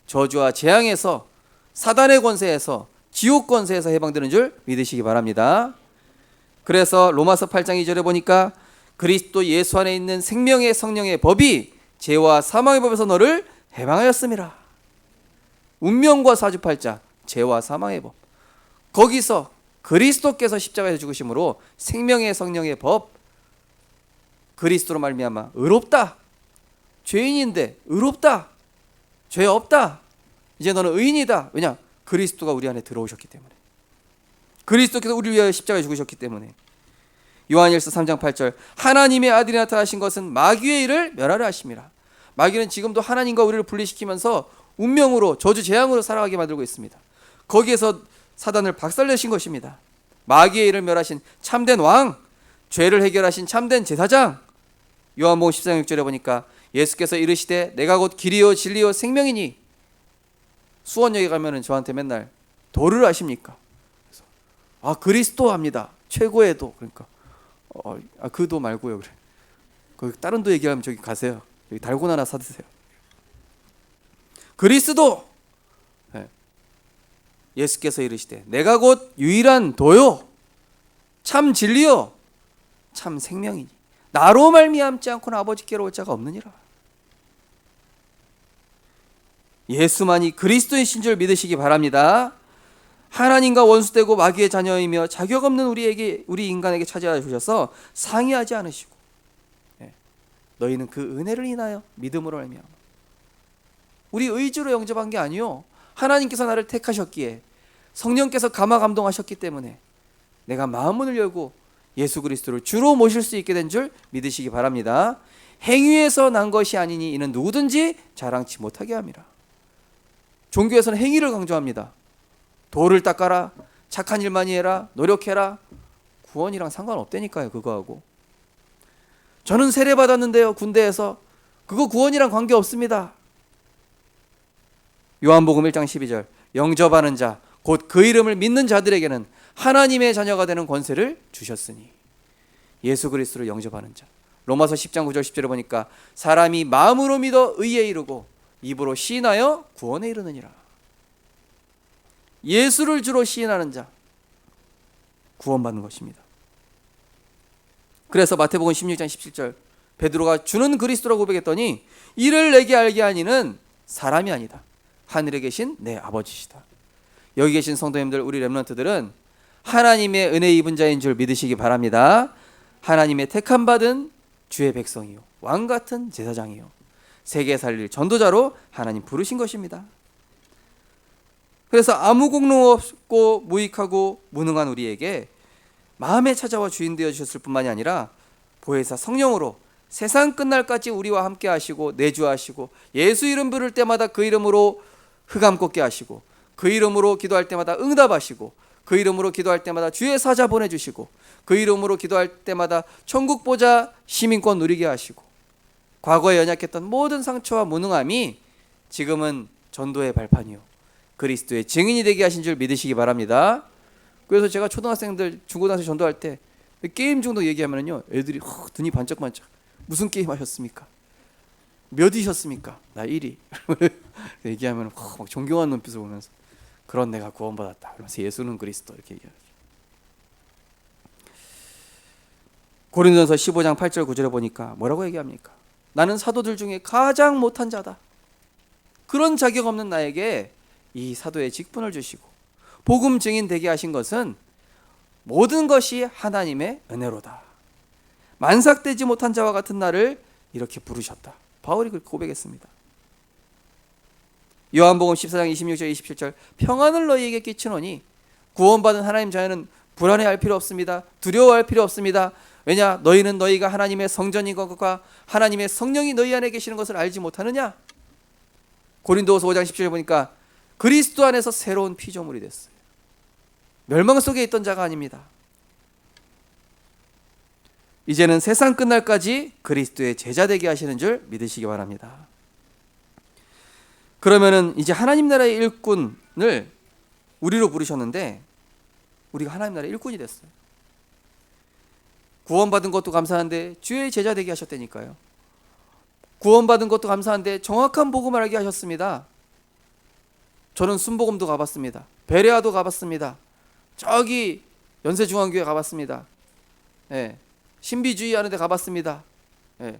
저주와 재앙에서, 사단의 권세에서, 지옥 권세에서 해방되는 줄 믿으시기 바랍니다. 그래서 로마서 8장 2절에 보니까 그리스도 예수 안에 있는 생명의 성령의 법이 죄와 사망의 법에서 너를 해방하였음이라. 운명과 사주팔자, 죄와 사망의 법, 거기서 그리스도께서 십자가에서 죽으심으로 생명의 성령의 법, 그리스도로 말미암아 의롭다. 죄인인데 의롭다. 죄 없다. 이제 너는 의인이다. 왜냐? 그리스도가 우리 안에 들어오셨기 때문에. 그리스도께서 우리를 위하여 십자가에 죽으셨기 때문에. 요한일서 3장 8절, 하나님의 아들이 나타나신 것은 마귀의 일을 멸하려 하심이라. 마귀는 지금도 하나님과 우리를 분리시키면서 운명으로, 저주 재앙으로 살아가게 만들고 있습니다. 거기에서 사단을 박살내신 것입니다. 마귀의 일을 멸하신 참된 왕, 죄를 해결하신 참된 제사장. 요한복음 14장 6절에 보니까 예수께서 이르시되 내가 곧 길이요 진리요 생명이니. 수원역에 가면은 저한테 맨날 도를 아십니까? 그래서 그리스도 합니다. 최고의 도. 그러니까 그 도 말고요. 그래. 거기 다른 도 얘기하면 저기 가세요. 여기 달고나 하나 사드세요. 그리스도. 예수께서 이르시되 내가 곧 유일한 도요 참 진리요 참 생명이니 나로 말미암지 않고는 아버지께로 올 자가 없느니라. 예수만이 그리스도이신 줄 믿으시기 바랍니다. 하나님과 원수되고 마귀의 자녀이며 자격 없는 우리 인간에게 찾아와 주셔서 상의하지 않으시고, 너희는 그 은혜를 인하여 믿음으로 말미암아. 우리 의지로 영접한 게 아니요, 하나님께서 나를 택하셨기에, 성령께서 감화 감동하셨기 때문에 내가 마음문을 열고 예수 그리스도를 주로 모실 수 있게 된 줄 믿으시기 바랍니다. 행위에서 난 것이 아니니 이는 누구든지 자랑치 못하게 함이라. 종교에서는 행위를 강조합니다. 도를 닦아라, 착한 일 많이 해라, 노력해라. 구원이랑 상관없다니까요. 그거하고. 저는 세례 받았는데요, 군대에서. 그거 구원이랑 관계없습니다. 요한복음 1장 12절, 영접하는 자 곧 그 이름을 믿는 자들에게는 하나님의 자녀가 되는 권세를 주셨으니. 예수 그리스도를 영접하는 자. 로마서 10장 9절 10절에 보니까 사람이 마음으로 믿어 의에 이르고 입으로 시인하여 구원에 이르느니라. 예수를 주로 시인하는 자 구원받는 것입니다. 그래서 마태복음 16장 17절, 베드로가 주는 그리스도라고 고백했더니 이를 내게 알게 하니는 사람이 아니다, 하늘에 계신 내 아버지시다. 여기 계신 성도님들, 우리 렘넌트들은 하나님의 은혜 입은 자인 줄 믿으시기 바랍니다. 하나님의 택함 받은 주의 백성이요 왕 같은 제사장이요 세계 살릴 전도자로 하나님 부르신 것입니다. 그래서 아무 공로 없고 무익하고 무능한 우리에게 마음에 찾아와 주인 되어 주셨을 뿐만이 아니라 보혜사 성령으로 세상 끝날까지 우리와 함께 하시고 내주하시고, 예수 이름 부를 때마다 그 이름으로 흑암 꺾게 하시고, 그 이름으로 기도할 때마다 응답하시고, 그 이름으로 기도할 때마다 주의 사자 보내주시고, 그 이름으로 기도할 때마다 천국 보좌 시민권 누리게 하시고, 과거에 연약했던 모든 상처와 무능함이 지금은 전도의 발판이요 그리스도의 증인이 되게 하신 줄 믿으시기 바랍니다. 그래서 제가 초등학생들, 중고등학생 전도할 때 게임 중독 얘기하면요, 애들이 눈이 반짝반짝. 무슨 게임 하셨습니까? 몇이셨습니까? 나 1위. 얘기하면 막 존경하는 눈빛을 보면서 그런 내가 구원받았다. 그러면서 예수는 그리스도 이렇게 얘기하죠. 고린도전서 15장 8절 9절에 보니까 뭐라고 얘기합니까? 나는 사도들 중에 가장 못한 자다. 그런 자격 없는 나에게 이 사도의 직분을 주시고 복음 증인 되게 하신 것은 모든 것이 하나님의 은혜로다. 만삭되지 못한 자와 같은 나를 이렇게 부르셨다. 바울이 그렇게 고백했습니다. 요한복음 14장 26절 27절 평안을 너희에게 끼치노니 구원받은 하나님 자녀는 불안해할 필요 없습니다. 두려워할 필요 없습니다. 왜냐? 너희는 너희가 하나님의 성전인 것과 하나님의 성령이 너희 안에 계시는 것을 알지 못하느냐? 고린도후서 5장 10절에 보니까 그리스도 안에서 새로운 피조물이 됐어요. 멸망 속에 있던 자가 아닙니다. 이제는 세상 끝날까지 그리스도의 제자 되게 하시는 줄 믿으시기 바랍니다. 그러면은 이제 하나님 나라의 일꾼을 우리로 부르셨는데 우리가 하나님 나라의 일꾼이 됐어요. 구원받은 것도 감사한데 주의 제자 되게 하셨다니까요. 구원받은 것도 감사한데 정확한 복음을 알게 하셨습니다. 저는 순복음도 가봤습니다. 베레아도 가봤습니다. 저기 연세중앙교회 가봤습니다. 예, 신비주의 하는 데 가봤습니다. 예,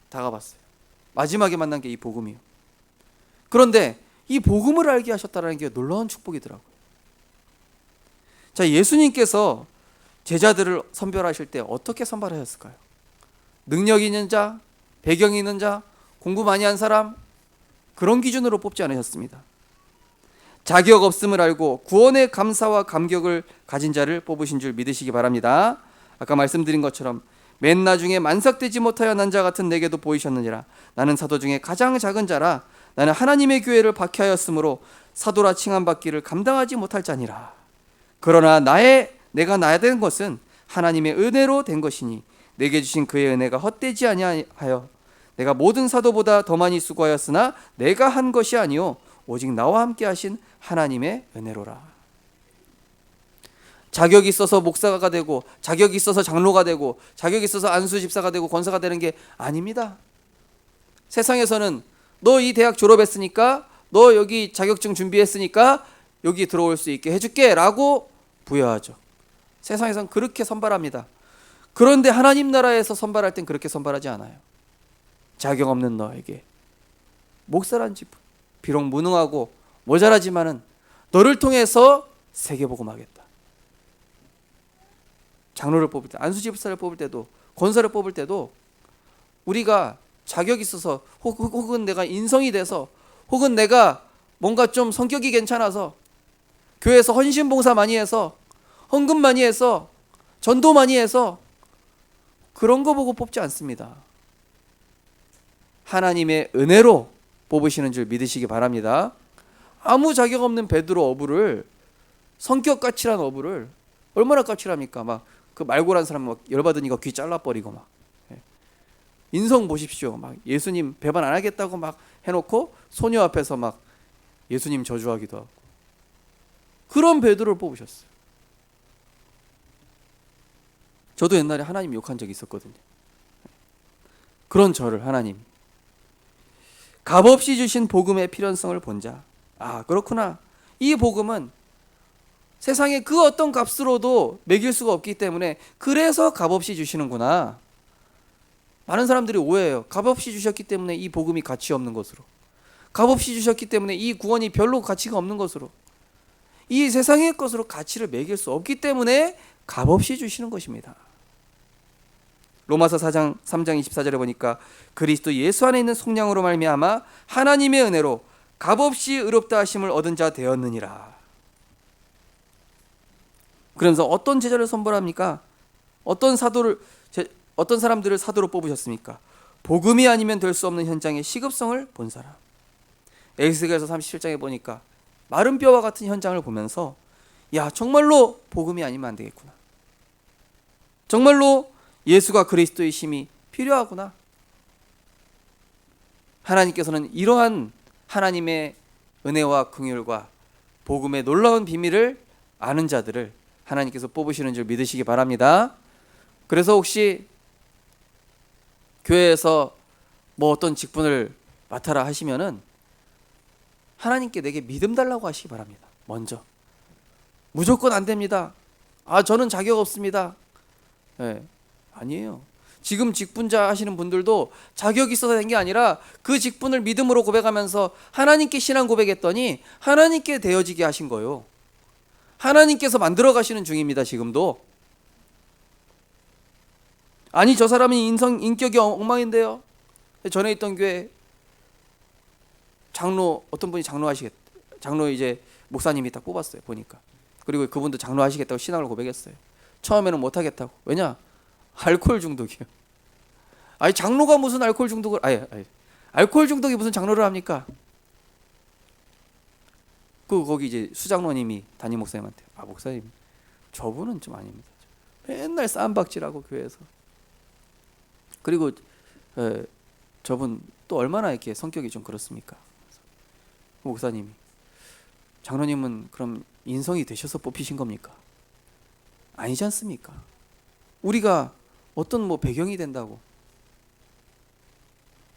다 가봤어요. 마지막에 만난 게 이 복음이요. 그런데 이 복음을 알게 하셨다는 게 놀라운 축복이더라고요. 자, 예수님께서 제자들을 선별하실 때 어떻게 선발하셨을까요? 능력 있는 자, 배경 있는 자, 공부 많이 한 사람, 그런 기준으로 뽑지 않으셨습니다. 자격 없음을 알고 구원의 감사와 감격을 가진 자를 뽑으신 줄 믿으시기 바랍니다. 아까 말씀드린 것처럼 맨 나중에 만삭되지 못하여 난 자 같은 내게도 보이셨느니라. 나는 사도 중에 가장 작은 자라. 나는 하나님의 교회를 박해하였으므로 사도라 칭함받기를 감당하지 못할 자니라. 그러나 내가 나야 된 것은 하나님의 은혜로 된 것이니 내게 주신 그의 은혜가 헛되지 아니하여 내가 모든 사도보다 더 많이 수고하였으나 내가 한 것이 아니요 오직 나와 함께 하신 하나님의 은혜로라. 자격이 있어서 목사가 되고 자격이 있어서 장로가 되고 자격이 있어서 안수 집사가 되고 권사가 되는 게 아닙니다. 세상에서는 너 이 대학 졸업했으니까 너 여기 자격증 준비했으니까 여기 들어올 수 있게 해줄게 라고 부여하죠. 세상에서는 그렇게 선발합니다. 그런데 하나님 나라에서 선발할 땐 그렇게 선발하지 않아요. 자격 없는 너에게 목사란 집 비록 무능하고 모자라지만은 너를 통해서 세계복음하겠다. 장로를 뽑을 때, 안수집사를 뽑을 때도, 권사를 뽑을 때도 우리가 자격이 있어서 혹은 내가 인성이 돼서 혹은 내가 뭔가 좀 성격이 괜찮아서 교회에서 헌신봉사 많이 해서 헌금 많이 해서 전도 많이 해서 그런 거 보고 뽑지 않습니다. 하나님의 은혜로 뽑으시는 줄 믿으시기 바랍니다. 아무 자격 없는 베드로 어부를 성격 까칠한 어부를 얼마나 까칠합니까? 막 그 말고란 사람 막 열받으니까 귀 잘라버리고 막 인성 보십시오. 막 예수님 배반 안 하겠다고 막 해놓고 소녀 앞에서 막 예수님 저주하기도 하고 그런 베드로를 뽑으셨어요. 저도 옛날에 하나님 욕한 적이 있었거든요. 그런 저를 하나님 값없이 주신 복음의 필연성을 본 자. 아, 그렇구나. 이 복음은 세상에 그 어떤 값으로도 매길 수가 없기 때문에 그래서 값없이 주시는구나. 많은 사람들이 오해해요. 값없이 주셨기 때문에 이 복음이 가치 없는 것으로, 값없이 주셨기 때문에 이 구원이 별로 가치가 없는 것으로, 이 세상의 것으로 가치를 매길 수 없기 때문에 값없이 주시는 것입니다. 로마서 4장 3장 24절에 보니까 그리스도 예수 안에 있는 속량으로 말미암아 하나님의 은혜로 값없이 의롭다 하심을 얻은 자 되었느니라. 그러면서 어떤 제자를 선발합니까? 어떤 사람들을 사도로 뽑으셨습니까? 복음이 아니면 될 수 없는 현장의 시급성을 본 사람. 에스겔서 37장에 보니까 마른 뼈와 같은 현장을 보면서 야, 정말로 복음이 아니면 안 되겠구나. 정말로 예수가 그리스도의 심이 필요하구나. 하나님께서는 이러한 하나님의 은혜와 긍휼과 복음의 놀라운 비밀을 아는 자들을 하나님께서 뽑으시는 줄 믿으시기 바랍니다. 그래서 혹시 교회에서 뭐 어떤 직분을 맡아라 하시면은 하나님께 내게 믿음 달라고 하시기 바랍니다. 먼저 무조건 안 됩니다. 저는 자격 없습니다. 아니에요. 지금 직분자 하시는 분들도 자격이 있어서 된 게 아니라 그 직분을 믿음으로 고백하면서 하나님께 신앙 고백했더니 하나님께 되어지게 하신 거예요. 하나님께서 만들어 가시는 중입니다. 지금도. 아니 저 사람은 인격이 엉망인데요. 전에 있던 교회 장로 어떤 분이 장로 이제 목사님이 딱 뽑았어요. 보니까. 그리고 그분도 장로 하시겠다고 신앙을 고백했어요. 처음에는 못 하겠다고. 왜냐? 알코올 중독이요. 아니 장로가 무슨 알코올 중독을 알코올 중독이 무슨 장로를 합니까? 거기 이제 수장로님이 담임 목사님한테 목사님 저분은 좀 아닙니다. 맨날 쌈박질하고 교회에서. 그리고 저분 또 얼마나 이렇게 성격이 좀 그렇습니까? 목사님이 장로님은 그럼 인성이 되셔서 뽑히신 겁니까? 아니지 않습니까? 우리가 어떤 뭐 배경이 된다고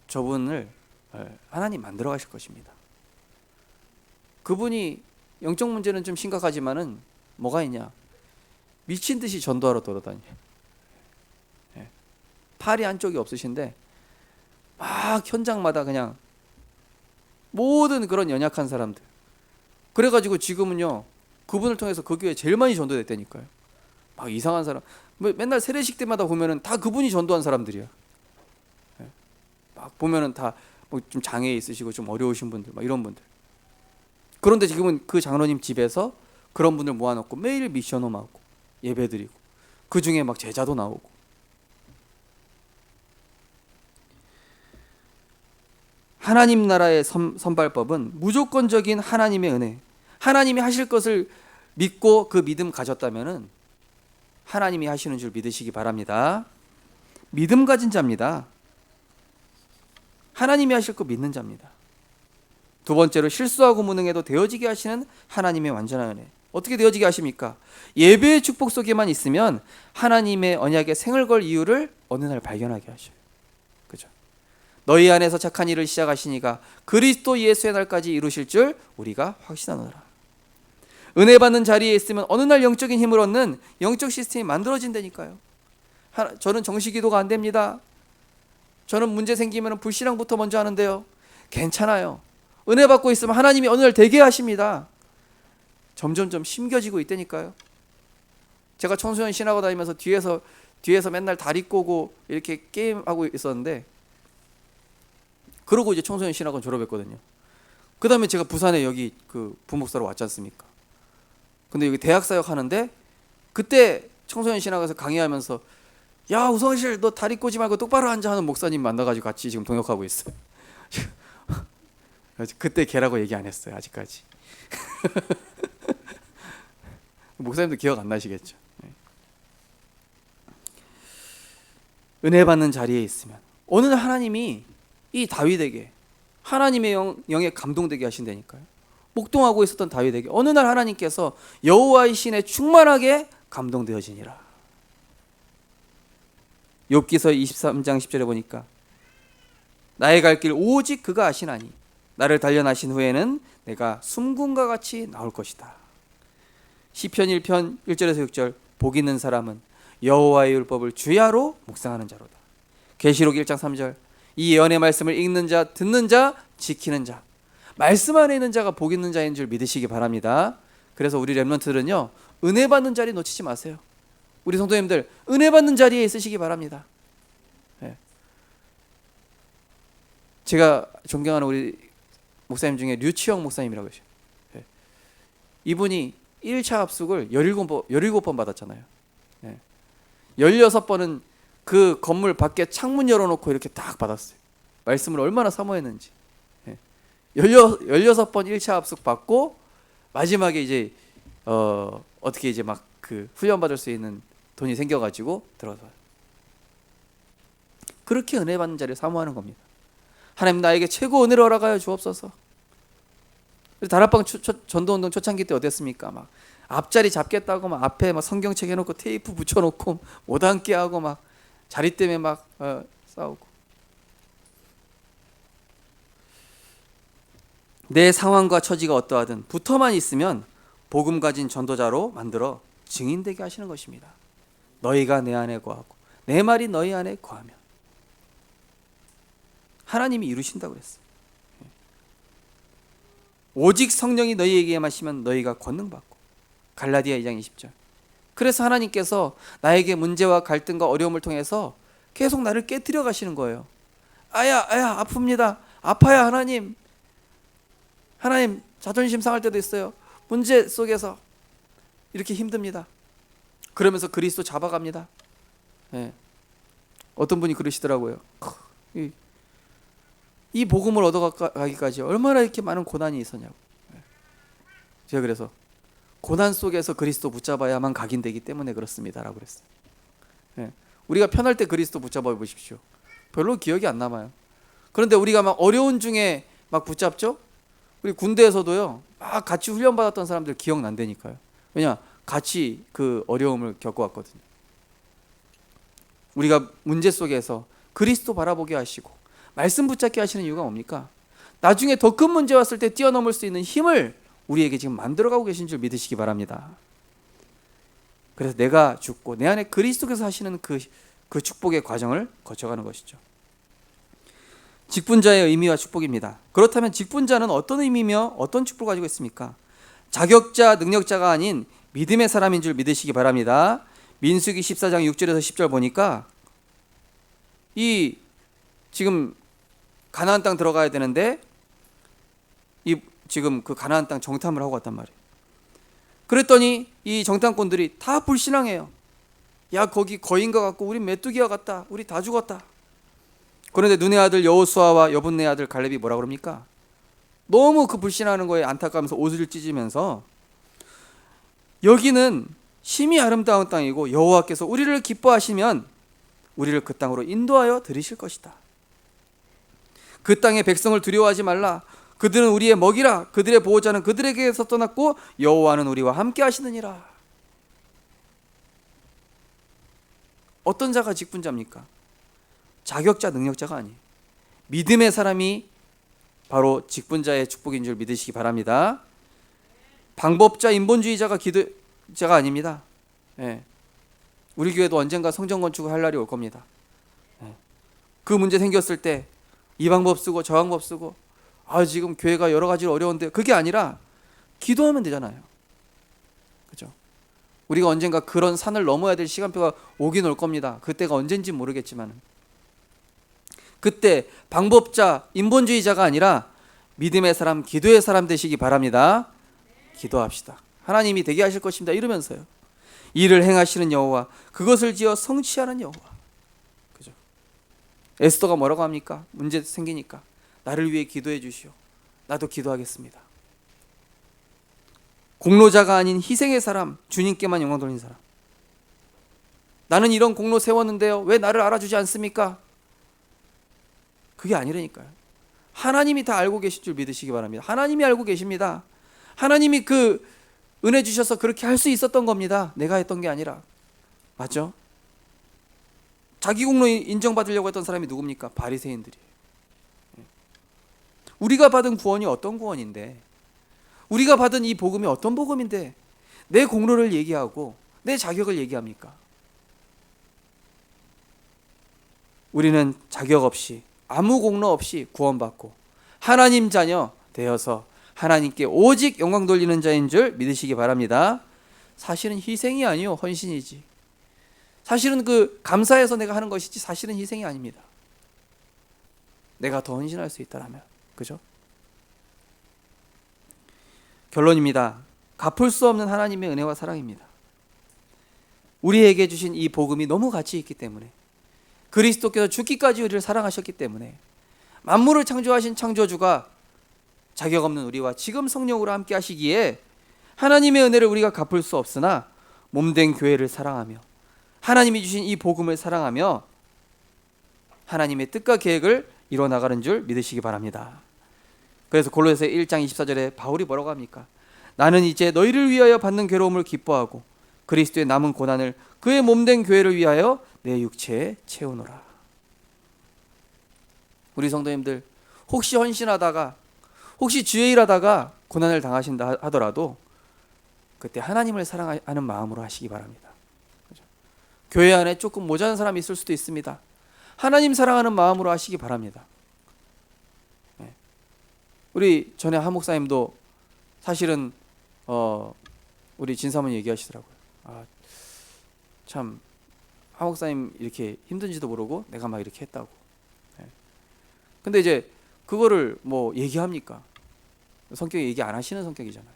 저분을 하나님 만들어 가실 것입니다. 그분이 영적 문제는 좀 심각하지만은 뭐가 있냐? 미친 듯이 전도하러 돌아다녀요. 팔이 한쪽이 없으신데 막 현장마다 그냥 모든 그런 연약한 사람들. 그래가지고 지금은요 그분을 통해서 그 교회 제일 많이 전도됐다니까요. 막 이상한 사람 맨날 세례식 때마다 보면은 다 그분이 전도한 사람들이야. 막 보면은 다 뭐 좀 장애 있으시고 좀 어려우신 분들 막 이런 분들. 그런데 지금은 그 장로님 집에서 그런 분들 모아놓고 매일 미션홈하고 예배드리고 그 중에 막 제자도 나오고. 하나님 나라의 선발법은 무조건적인 하나님의 은혜, 하나님이 하실 것을 믿고 그 믿음 가졌다면은 하나님이 하시는 줄 믿으시기 바랍니다. 믿음 가진 자입니다. 하나님이 하실 거 믿는 자입니다. 두 번째로 실수하고 무능해도 되어지게 하시는 하나님의 완전한 은혜. 어떻게 되어지게 하십니까? 예배의 축복 속에만 있으면 하나님의 언약에 생을 걸 이유를 어느 날 발견하게 하셔요. 그죠? 너희 안에서 착한 일을 시작하시니가 그리스도 예수의 날까지 이루실 줄 우리가 확신하노라. 은혜 받는 자리에 있으면 어느 날 영적인 힘을 얻는 영적 시스템이 만들어진다니까요. 저는 정시기도가 안 됩니다. 저는 문제 생기면 불신앙부터 먼저 하는데요. 괜찮아요. 은혜 받고 있으면 하나님이 어느 날 되게 하십니다. 점점점 심겨지고 있다니까요. 제가 청소년 신하고 다니면서 뒤에서 맨날 다리 꼬고 이렇게 게임하고 있었는데 그러고 이제 청소년 신학원 졸업했거든요. 그 다음에 제가 부산에 여기 그 부목사로 왔지 않습니까? 근데 여기 대학사역 하는데 그때 청소년 신학원에서 강의하면서 야 우성실 너 다리 꼬지 말고 똑바로 앉아 하는 목사님 만나가지고 같이 지금 동역하고 있어요. 그때 걔라고 얘기 안 했어요 아직까지. 목사님도 기억 안 나시겠죠. 은혜 받는 자리에 있으면 어느 날 하나님이 이 다윗에게 하나님의 영에 감동되게 하신다니까요. 목동하고 있었던 다윗에게 어느 날 하나님께서 여호와의 신에 충만하게 감동되어지니라. 욥기서 23장 10절에 보니까 나의 갈 길 오직 그가 아시나니 나를 단련하신 후에는 내가 숨군과 같이 나올 것이다. 시편 1편 1절에서 6절 복 있는 사람은 여호와의 율법을 주야로 묵상하는 자로다. 계시록 1장 3절 이 예언의 말씀을 읽는 자, 듣는 자, 지키는 자. 말씀 안에 있는 자가 복 있는 자인 줄 믿으시기 바랍니다. 그래서 우리 렘넌트들은요 은혜 받는 자리 놓치지 마세요. 우리 성도님들 은혜 받는 자리에 있으시기 바랍니다. 제가 존경하는 우리 목사님 중에 류치영 목사님이라고 계셔요. 이분이 1차 합숙을 17번 받았잖아요. 16번은 그 건물 밖에 창문 열어놓고 이렇게 딱 받았어요. 말씀을 얼마나 사모했는지. 16번 1차 합숙 받고 마지막에 이제 어떻게 이제 막 그 훈련 받을 수 있는 돈이 생겨가지고 들어가서 그렇게 은혜 받는 자리를 사모하는 겁니다. 하나님 나에게 최고 은혜를 허락하여 주옵소서. 다락방 전도운동 초창기 때 어땠습니까? 막 앞자리 잡겠다고 막 앞에 막 성경책 해놓고 테이프 붙여놓고 못 앉게 하고 막 자리 때문에 막 싸우고 내 상황과 처지가 어떠하든 붙어만 있으면 복음 가진 전도자로 만들어 증인되게 하시는 것입니다. 너희가 내 안에 거하고 내 말이 너희 안에 거하면 하나님이 이루신다고 그랬어요. 오직 성령이 너희에게 임하시면 너희가 권능받고. 갈라디아 2장 20절. 그래서 하나님께서 나에게 문제와 갈등과 어려움을 통해서 계속 나를 깨뜨려 가시는 거예요. 아야 아픕니다. 아파야 하나님 자존심 상할 때도 있어요. 문제 속에서 이렇게 힘듭니다. 그러면서 그리스도 잡아갑니다. 네. 어떤 분이 그러시더라고요. 이 복음을 얻어가기까지 얼마나 이렇게 많은 고난이 있었냐고. 제가 그래서 고난 속에서 그리스도 붙잡아야만 각인되기 때문에 그렇습니다라고 그랬어요. 우리가 편할 때 그리스도 붙잡아 보십시오. 별로 기억이 안 남아요. 그런데 우리가 막 어려운 중에 막 붙잡죠. 우리 군대에서도요, 막 같이 훈련받았던 사람들 기억난다니까요. 왜냐? 같이 그 어려움을 겪어왔거든요. 우리가 문제 속에서 그리스도 바라보게 하시고 말씀 붙잡게 하시는 이유가 뭡니까? 나중에 더 큰 문제 왔을 때 뛰어넘을 수 있는 힘을 우리에게 지금 만들어가고 계신 줄 믿으시기 바랍니다. 그래서 내가 죽고 내 안에 그리스도께서 하시는 그 축복의 과정을 거쳐가는 것이죠. 직분자의 의미와 축복입니다. 그렇다면 직분자는 어떤 의미며 어떤 축복을 가지고 있습니까? 자격자, 능력자가 아닌 믿음의 사람인 줄 믿으시기 바랍니다. 민수기 14장 6절에서 10절 보니까 이 지금 가나안 땅 들어가야 되는데 이 지금 그 가나안 땅 정탐을 하고 왔단 말이에요. 그랬더니 이 정탐꾼들이 다 불신앙해요. 야, 거기 거인과 같고 우리 메뚜기와 같다. 우리 다 죽었다. 그런데 눈의 아들 여호수아와 여분네 아들 갈렙이 뭐라 그럽니까? 너무 그 불신하는 거에 안타까우면서 옷을 찢으면서 여기는 심히 아름다운 땅이고 여호와께서 우리를 기뻐하시면 우리를 그 땅으로 인도하여 들이실 것이다. 그 땅의 백성을 두려워하지 말라. 그들은 우리의 먹이라. 그들의 보호자는 그들에게서 떠났고 여호와는 우리와 함께 하시느니라. 어떤 자가 직분자입니까? 자격자, 능력자가 아니에요. 믿음의 사람이 바로 직분자의 축복인 줄 믿으시기 바랍니다. 방법자, 인본주의자가 기도자가 아닙니다. 우리 교회도 언젠가 성전 건축을 할 날이 올 겁니다. 그 문제 생겼을 때 이 방법 쓰고 저 방법 쓰고 지금 교회가 여러 가지로 어려운데 그게 아니라 기도하면 되잖아요. 그죠? 우리가 언젠가 그런 산을 넘어야 될 시간표가 오긴 올 겁니다. 그때가 언젠지 모르겠지만 그때 방법자, 인본주의자가 아니라 믿음의 사람, 기도의 사람 되시기 바랍니다. 기도합시다. 하나님이 되게 하실 것입니다. 이러면서요. 일을 행하시는 여호와, 그것을 지어 성취하는 여호와. 그죠? 에스더가 뭐라고 합니까? 문제 생기니까 나를 위해 기도해 주시오. 나도 기도하겠습니다. 공로자가 아닌 희생의 사람, 주님께만 영광 돌리는 사람. 나는 이런 공로 세웠는데요. 왜 나를 알아주지 않습니까? 그게 아니라니까요. 하나님이 다 알고 계실 줄 믿으시기 바랍니다. 하나님이 알고 계십니다. 하나님이 그 은혜 주셔서 그렇게 할 수 있었던 겁니다. 내가 했던 게 아니라. 맞죠? 자기 공로 인정받으려고 했던 사람이 누굽니까? 바리새인들이에요. 우리가 받은 구원이 어떤 구원인데, 우리가 받은 이 복음이 어떤 복음인데 내 공로를 얘기하고 내 자격을 얘기합니까? 우리는 자격 없이 아무 공로 없이 구원받고 하나님 자녀 되어서 하나님께 오직 영광 돌리는 자인 줄 믿으시기 바랍니다. 사실은 희생이 아니요 헌신이지. 사실은 그 감사해서 내가 하는 것이지 사실은 희생이 아닙니다. 내가 더 헌신할 수 있다라면. 그죠? 결론입니다. 갚을 수 없는 하나님의 은혜와 사랑입니다. 우리에게 주신 이 복음이 너무 가치 있기 때문에, 그리스도께서 죽기까지 우리를 사랑하셨기 때문에, 만물을 창조하신 창조주가 자격 없는 우리와 지금 성령으로 함께 하시기에 하나님의 은혜를 우리가 갚을 수 없으나 몸된 교회를 사랑하며 하나님이 주신 이 복음을 사랑하며 하나님의 뜻과 계획을 이뤄나가는 줄 믿으시기 바랍니다. 그래서 골로새 1장 24절에 바울이 뭐라고 합니까? 나는 이제 너희를 위하여 받는 괴로움을 기뻐하고 그리스도의 남은 고난을 그의 몸된 교회를 위하여 내 육체에 채우노라. 우리 성도님들, 혹시 헌신하다가 혹시 주의 일하다가 고난을 당하신다 하더라도 그때 하나님을 사랑하는 마음으로 하시기 바랍니다. 그죠? 교회 안에 조금 모자란 사람이 있을 수도 있습니다. 하나님 사랑하는 마음으로 하시기 바랍니다. 네. 우리 전에 한 목사님도 사실은 우리 진사모님 얘기하시더라고요. 참 한 목사님 이렇게 힘든지도 모르고 내가 막 이렇게 했다고. 네. 근데 이제 그거를 뭐 얘기합니까? 성격이 얘기 안 하시는 성격이잖아요.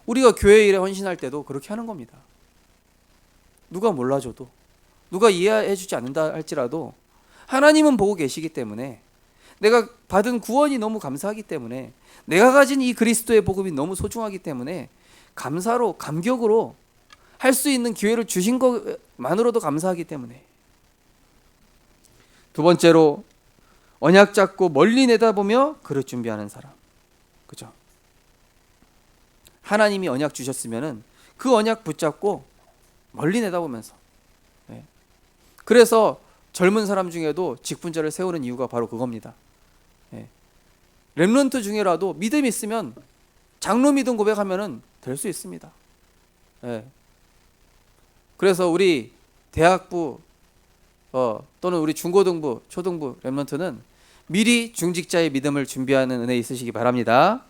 우리가 교회 일에 헌신할 때도 그렇게 하는 겁니다. 누가 몰라줘도, 누가 이해해주지 않는다 할지라도 하나님은 보고 계시기 때문에, 내가 받은 구원이 너무 감사하기 때문에, 내가 가진 이 그리스도의 복음이 너무 소중하기 때문에 감사로, 감격으로 할 수 있는 기회를 주신 것만으로도 감사하기 때문에. 두 번째로, 언약 잡고 멀리 내다보며 그릇 준비하는 사람. 그죠? 하나님이 언약 주셨으면은 그 언약 붙잡고 멀리 내다보면서. 네. 그래서 젊은 사람 중에도 직분자를 세우는 이유가 바로 그겁니다. 네. 렘넌트 중에라도 믿음 있으면 장로 믿음 고백하면은 될 수 있습니다. 네. 그래서 우리 대학부 또는 우리 중고등부, 초등부 렘넌트는 미리 중직자의 믿음을 준비하는 은혜 있으시기 바랍니다.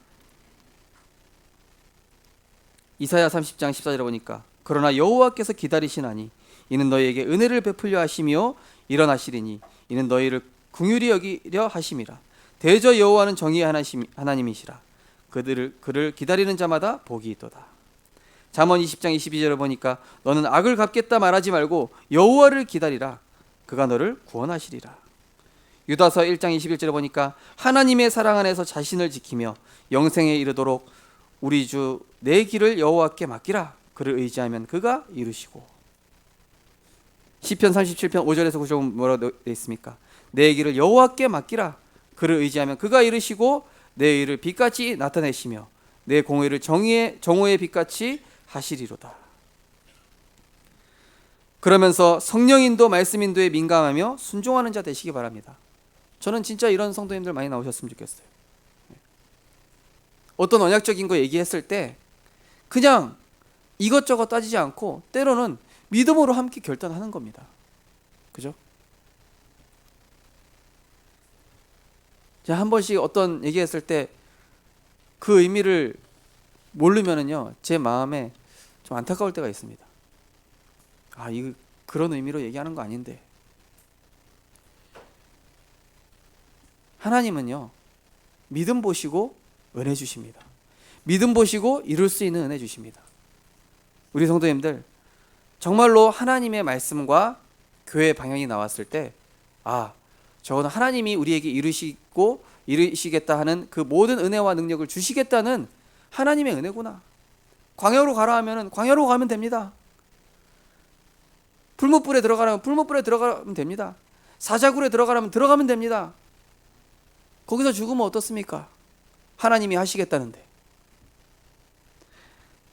이사야 30장 14절에 보니까 그러나 여호와께서 기다리시나니 이는 너희에게 은혜를 베풀려 하시며 일어나시리니 이는 너희를 긍휼히 여기려 하심이라. 대저 여호와는 정의의 하나님이시라. 그를 기다리는 자마다 복이 있도다. 잠언 20장 22절을 보니까 너는 악을 갚겠다 말하지 말고 여호와를 기다리라. 그가 너를 구원하시리라. 유다서 1장 21절에 보니까 하나님의 사랑 안에서 자신을 지키며 영생에 이르도록 우리 주 내 길을 여호와께 맡기라. 그를 의지하면 그가 이루시고. 시편 37편 5절에서 9절 뭐라고 되어 있습니까? 내 길을 여호와께 맡기라. 그를 의지하면 그가 이루시고 내 일을 빛같이 나타내시며 내 공의를 정오의 빛같이 하시리로다. 그러면서 성령인도 말씀인도에 민감하며 순종하는 자 되시기 바랍니다. 저는 진짜 이런 성도님들 많이 나오셨으면 좋겠어요. 어떤 언약적인 거 얘기했을 때 그냥 이것저것 따지지 않고 때로는 믿음으로 함께 결단하는 겁니다. 그죠? 제가 한 번씩 어떤 얘기했을 때 그 의미를 모르면은요, 제 마음에 좀 안타까울 때가 있습니다. 이거 그런 의미로 얘기하는 거 아닌데. 하나님은요, 믿음 보시고 은혜 주십니다. 믿음 보시고 이룰 수 있는 은혜 주십니다. 우리 성도님들, 정말로 하나님의 말씀과 교회의 방향이 나왔을 때 저거는 하나님이 우리에게 이루시겠다 하는 그 모든 은혜와 능력을 주시겠다는 하나님의 은혜구나. 광야로 가라 하면은 광야로 가면 됩니다. 풀무불에 들어가라면 풀무불에 들어가면 됩니다. 사자굴에 들어가라면 들어가면 됩니다. 거기서 죽으면 어떻습니까? 하나님이 하시겠다는데.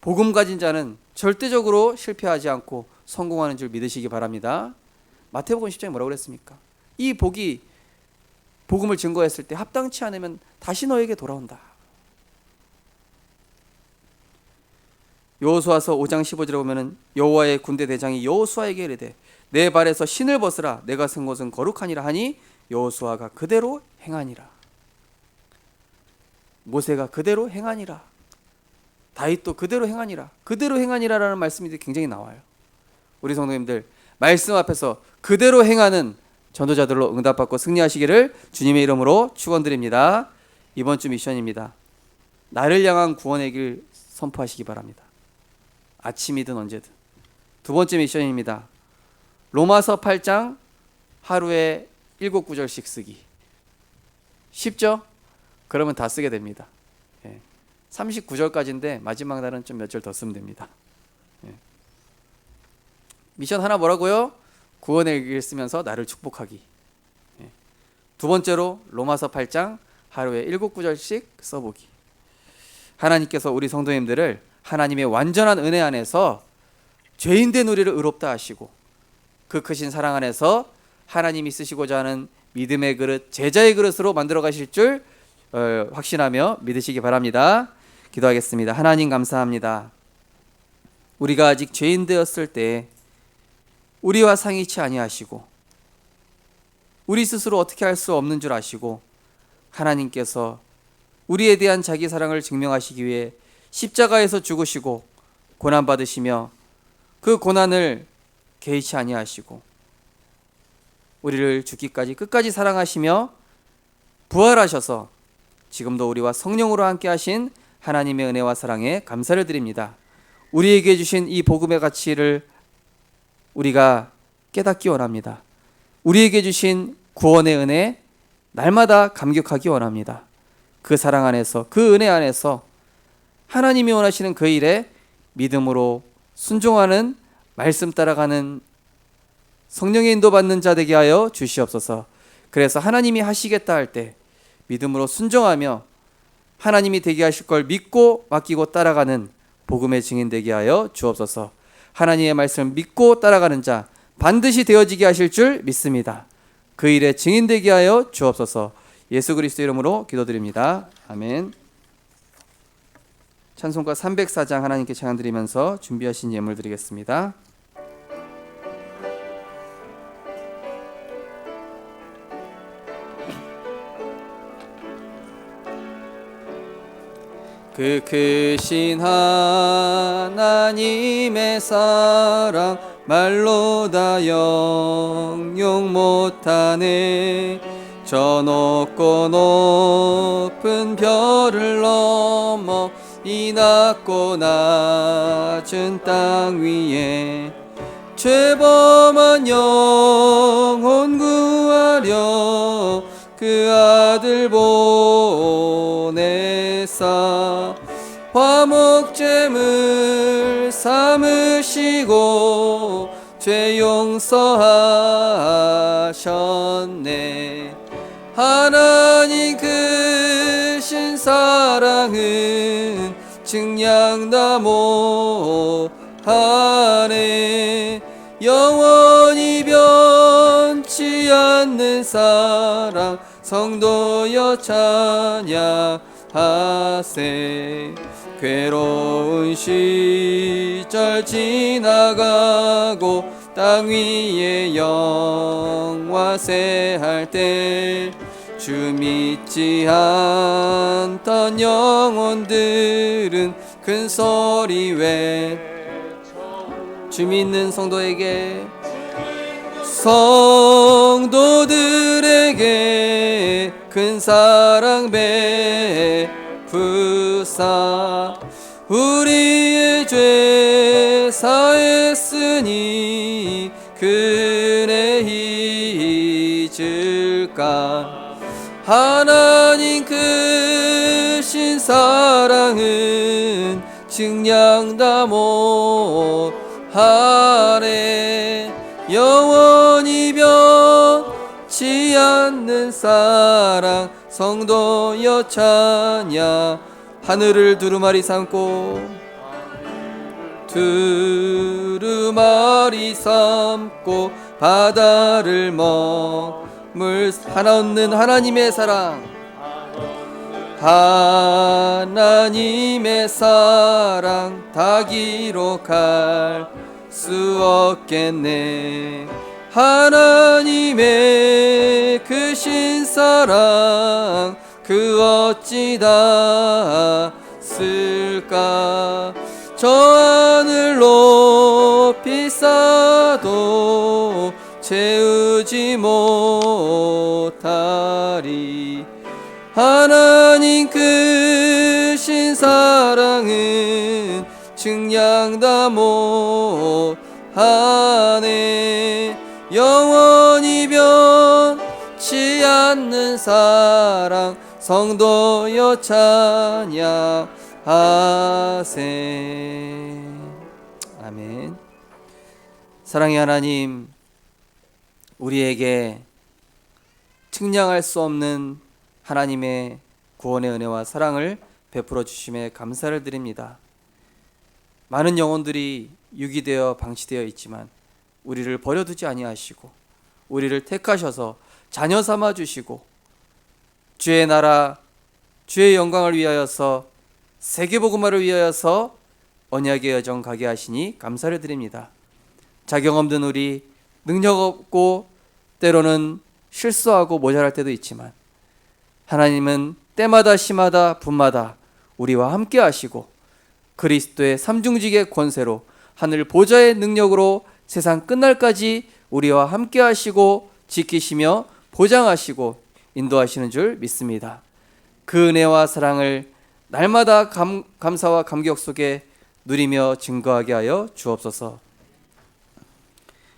복음 가진 자는 절대적으로 실패하지 않고 성공하는 줄 믿으시기 바랍니다. 마태복음 10장에 뭐라고 그랬습니까? 이 복이 복음을 증거했을 때 합당치 않으면 다시 너에게 돌아온다. 여호수아서 5장 15절에 보면은 여호와의 군대 대장이 여호수아에게 이르되 내 발에서 신을 벗으라. 내가 쓴 곳은 거룩하니라 하니 여호수아가 그대로 행하니라. 모세가 그대로 행하니라. 다윗도 그대로 행하니라. 그대로 행하니라라는 말씀이 굉장히 나와요. 우리 성도님들, 말씀 앞에서 그대로 행하는 전도자들로 응답받고 승리하시기를 주님의 이름으로 축원드립니다. 이번 주 미션입니다. 나를 향한 구원의 길 선포하시기 바랍니다. 아침이든 언제든. 두 번째 미션입니다. 로마서 8장 하루에 7구절씩 쓰기. 쉽죠? 그러면 다 쓰게 됩니다. 39절까지인데 마지막 날은 좀 몇 절 더 쓰면 됩니다. 미션 하나 뭐라고요? 구원의 길 쓰면서 나를 축복하기. 두 번째로 로마서 8장 하루에 7구절씩 써보기. 하나님께서 우리 성도님들을 하나님의 완전한 은혜 안에서 죄인된 우리를 의롭다 하시고 그 크신 사랑 안에서 하나님이 쓰시고자 하는 믿음의 그릇, 제자의 그릇으로 만들어 가실 줄 확신하며 믿으시기 바랍니다. 기도하겠습니다. 하나님 감사합니다. 우리가 아직 죄인 되었을 때 우리와 상의치 아니하시고 우리 스스로 어떻게 할 수 없는 줄 아시고 하나님께서 우리에 대한 자기 사랑을 증명하시기 위해 십자가에서 죽으시고 고난 받으시며 그 고난을 개의치 아니하시고 우리를 죽기까지 끝까지 사랑하시며 부활하셔서 지금도 우리와 성령으로 함께 하신 하나님의 은혜와 사랑에 감사를 드립니다. 우리에게 주신 이 복음의 가치를 우리가 깨닫기 원합니다. 우리에게 주신 구원의 은혜 날마다 감격하기 원합니다. 그 사랑 안에서, 그 은혜 안에서 하나님이 원하시는 그 일에 믿음으로 순종하는, 말씀 따라가는, 성령의 인도받는 자 되게 하여 주시옵소서. 그래서 하나님이 하시겠다 할 때 믿음으로 순종하며 하나님이 되게 하실 걸 믿고 맡기고 따라가는 복음의 증인 되게 하여 주옵소서. 하나님의 말씀을 믿고 따라가는 자 반드시 되어지게 하실 줄 믿습니다. 그 일에 증인 되게 하여 주옵소서. 예수 그리스도 이름으로 기도드립니다. 아멘. 찬송가 304장 하나님께 찬양 드리면서 준비하신 예물 드리겠습니다. 그 크신 하나님의 사랑 말로 다 영용 못하네. 저 높고 높은 별을 넘어 이 낮고 낮은 땅 위에 죄범한 영혼 구하려 그 아들 보내사 화목제물 삼으시고 죄 용서하셨네. 하나님 크신 사랑은 증량다 못하네. 영원히 변치 않는 사랑 성도여 찬양하세. 괴로운 시절 지나가고 땅 위에 영화세할 때 주 믿지 않던 영혼들은 큰 소리 외쳐 주 믿는 성도에게 성도들에게 큰 사랑 베푸사 우리의 죄 사했으니 그네 잊을까. 하나님 크신 사랑은 증량다 못하네. 영원히 변치 않는 사랑 성도여 찬양. 하늘을 두루마리 삼고 두루마리 삼고 바다를 먹물 하나 없는 하나님의 사랑. 하나님의 사랑 다 기록할 수 없겠네. 하나님의 크신 사랑 그 어찌 다 쓸까. 저 하늘 높이 쌓아도 채우지 못하리. 하나님 크신 사랑은 증량다 못하네. 영원히 변치 않는 사랑 성도여 찬양하세. 아멘. 사랑의 하나님, 우리에게 측량할 수 없는 하나님의 구원의 은혜와 사랑을 베풀어 주심에 감사를 드립니다. 많은 영혼들이 유기되어 방치되어 있지만 우리를 버려두지 아니하시고 우리를 택하셔서 자녀 삼아 주시고 주의 나라 주의 영광을 위하여서 세계복음화를 위하여서 언약의 여정 가게 하시니 감사를 드립니다. 자격 없는 우리, 능력 없고 때로는 실수하고 모자랄 때도 있지만 하나님은 때마다 시마다 분마다 우리와 함께 하시고 그리스도의 삼중직의 권세로 하늘 보좌의 능력으로 세상 끝날까지 우리와 함께 하시고 지키시며 보장하시고 인도하시는 줄 믿습니다. 그 은혜와 사랑을 날마다 감사와 감격 속에 누리며 증거하게 하여 주옵소서.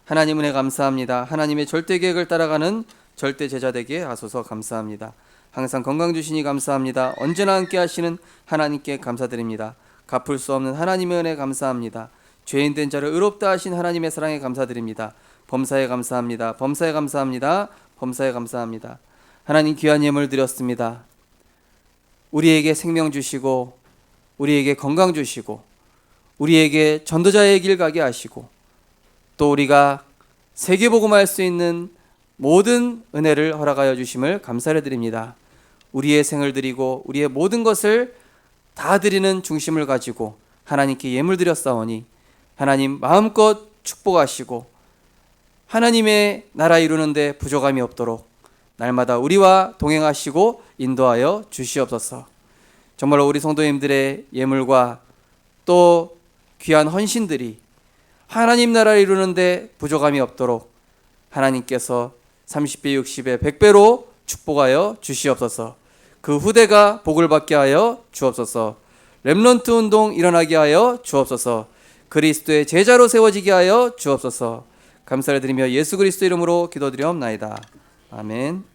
하나님 은혜 감사합니다. 하나님의 절대 계획을 따라가는 절대 제자 되게 하소서. 감사합니다. 항상 건강 주시니 감사합니다. 언제나 함께 하시는 하나님께 감사드립니다. 갚을 수 없는 하나님의 은혜 감사합니다. 죄인 된 자를 의롭다 하신 하나님의 사랑에 감사드립니다. 범사에 감사합니다. 범사에 감사합니다. 범사에 감사합니다. 하나님 귀한 예물 드렸습니다. 우리에게 생명 주시고 우리에게 건강 주시고 우리에게 전도자의 길 가게 하시고 또 우리가 세계복음할 수 있는 모든 은혜를 허락하여 주심을 감사를 드립니다. 우리의 생을 드리고 우리의 모든 것을 다 드리는 중심을 가지고 하나님께 예물 드렸사오니 하나님 마음껏 축복하시고 하나님의 나라 이루는데 부족함이 없도록 날마다 우리와 동행하시고 인도하여 주시옵소서. 정말로 우리 성도님들의 예물과 또 귀한 헌신들이 하나님 나라를 이루는데 부족함이 없도록 하나님께서 30배, 60배, 100배로 축복하여 주시옵소서. 그 후대가 복을 받게 하여 주옵소서. 렘넌트 운동 일어나게 하여 주옵소서. 그리스도의 제자로 세워지게 하여 주옵소서. 감사를 드리며 예수 그리스도 이름으로 기도드리옵나이다. 아멘.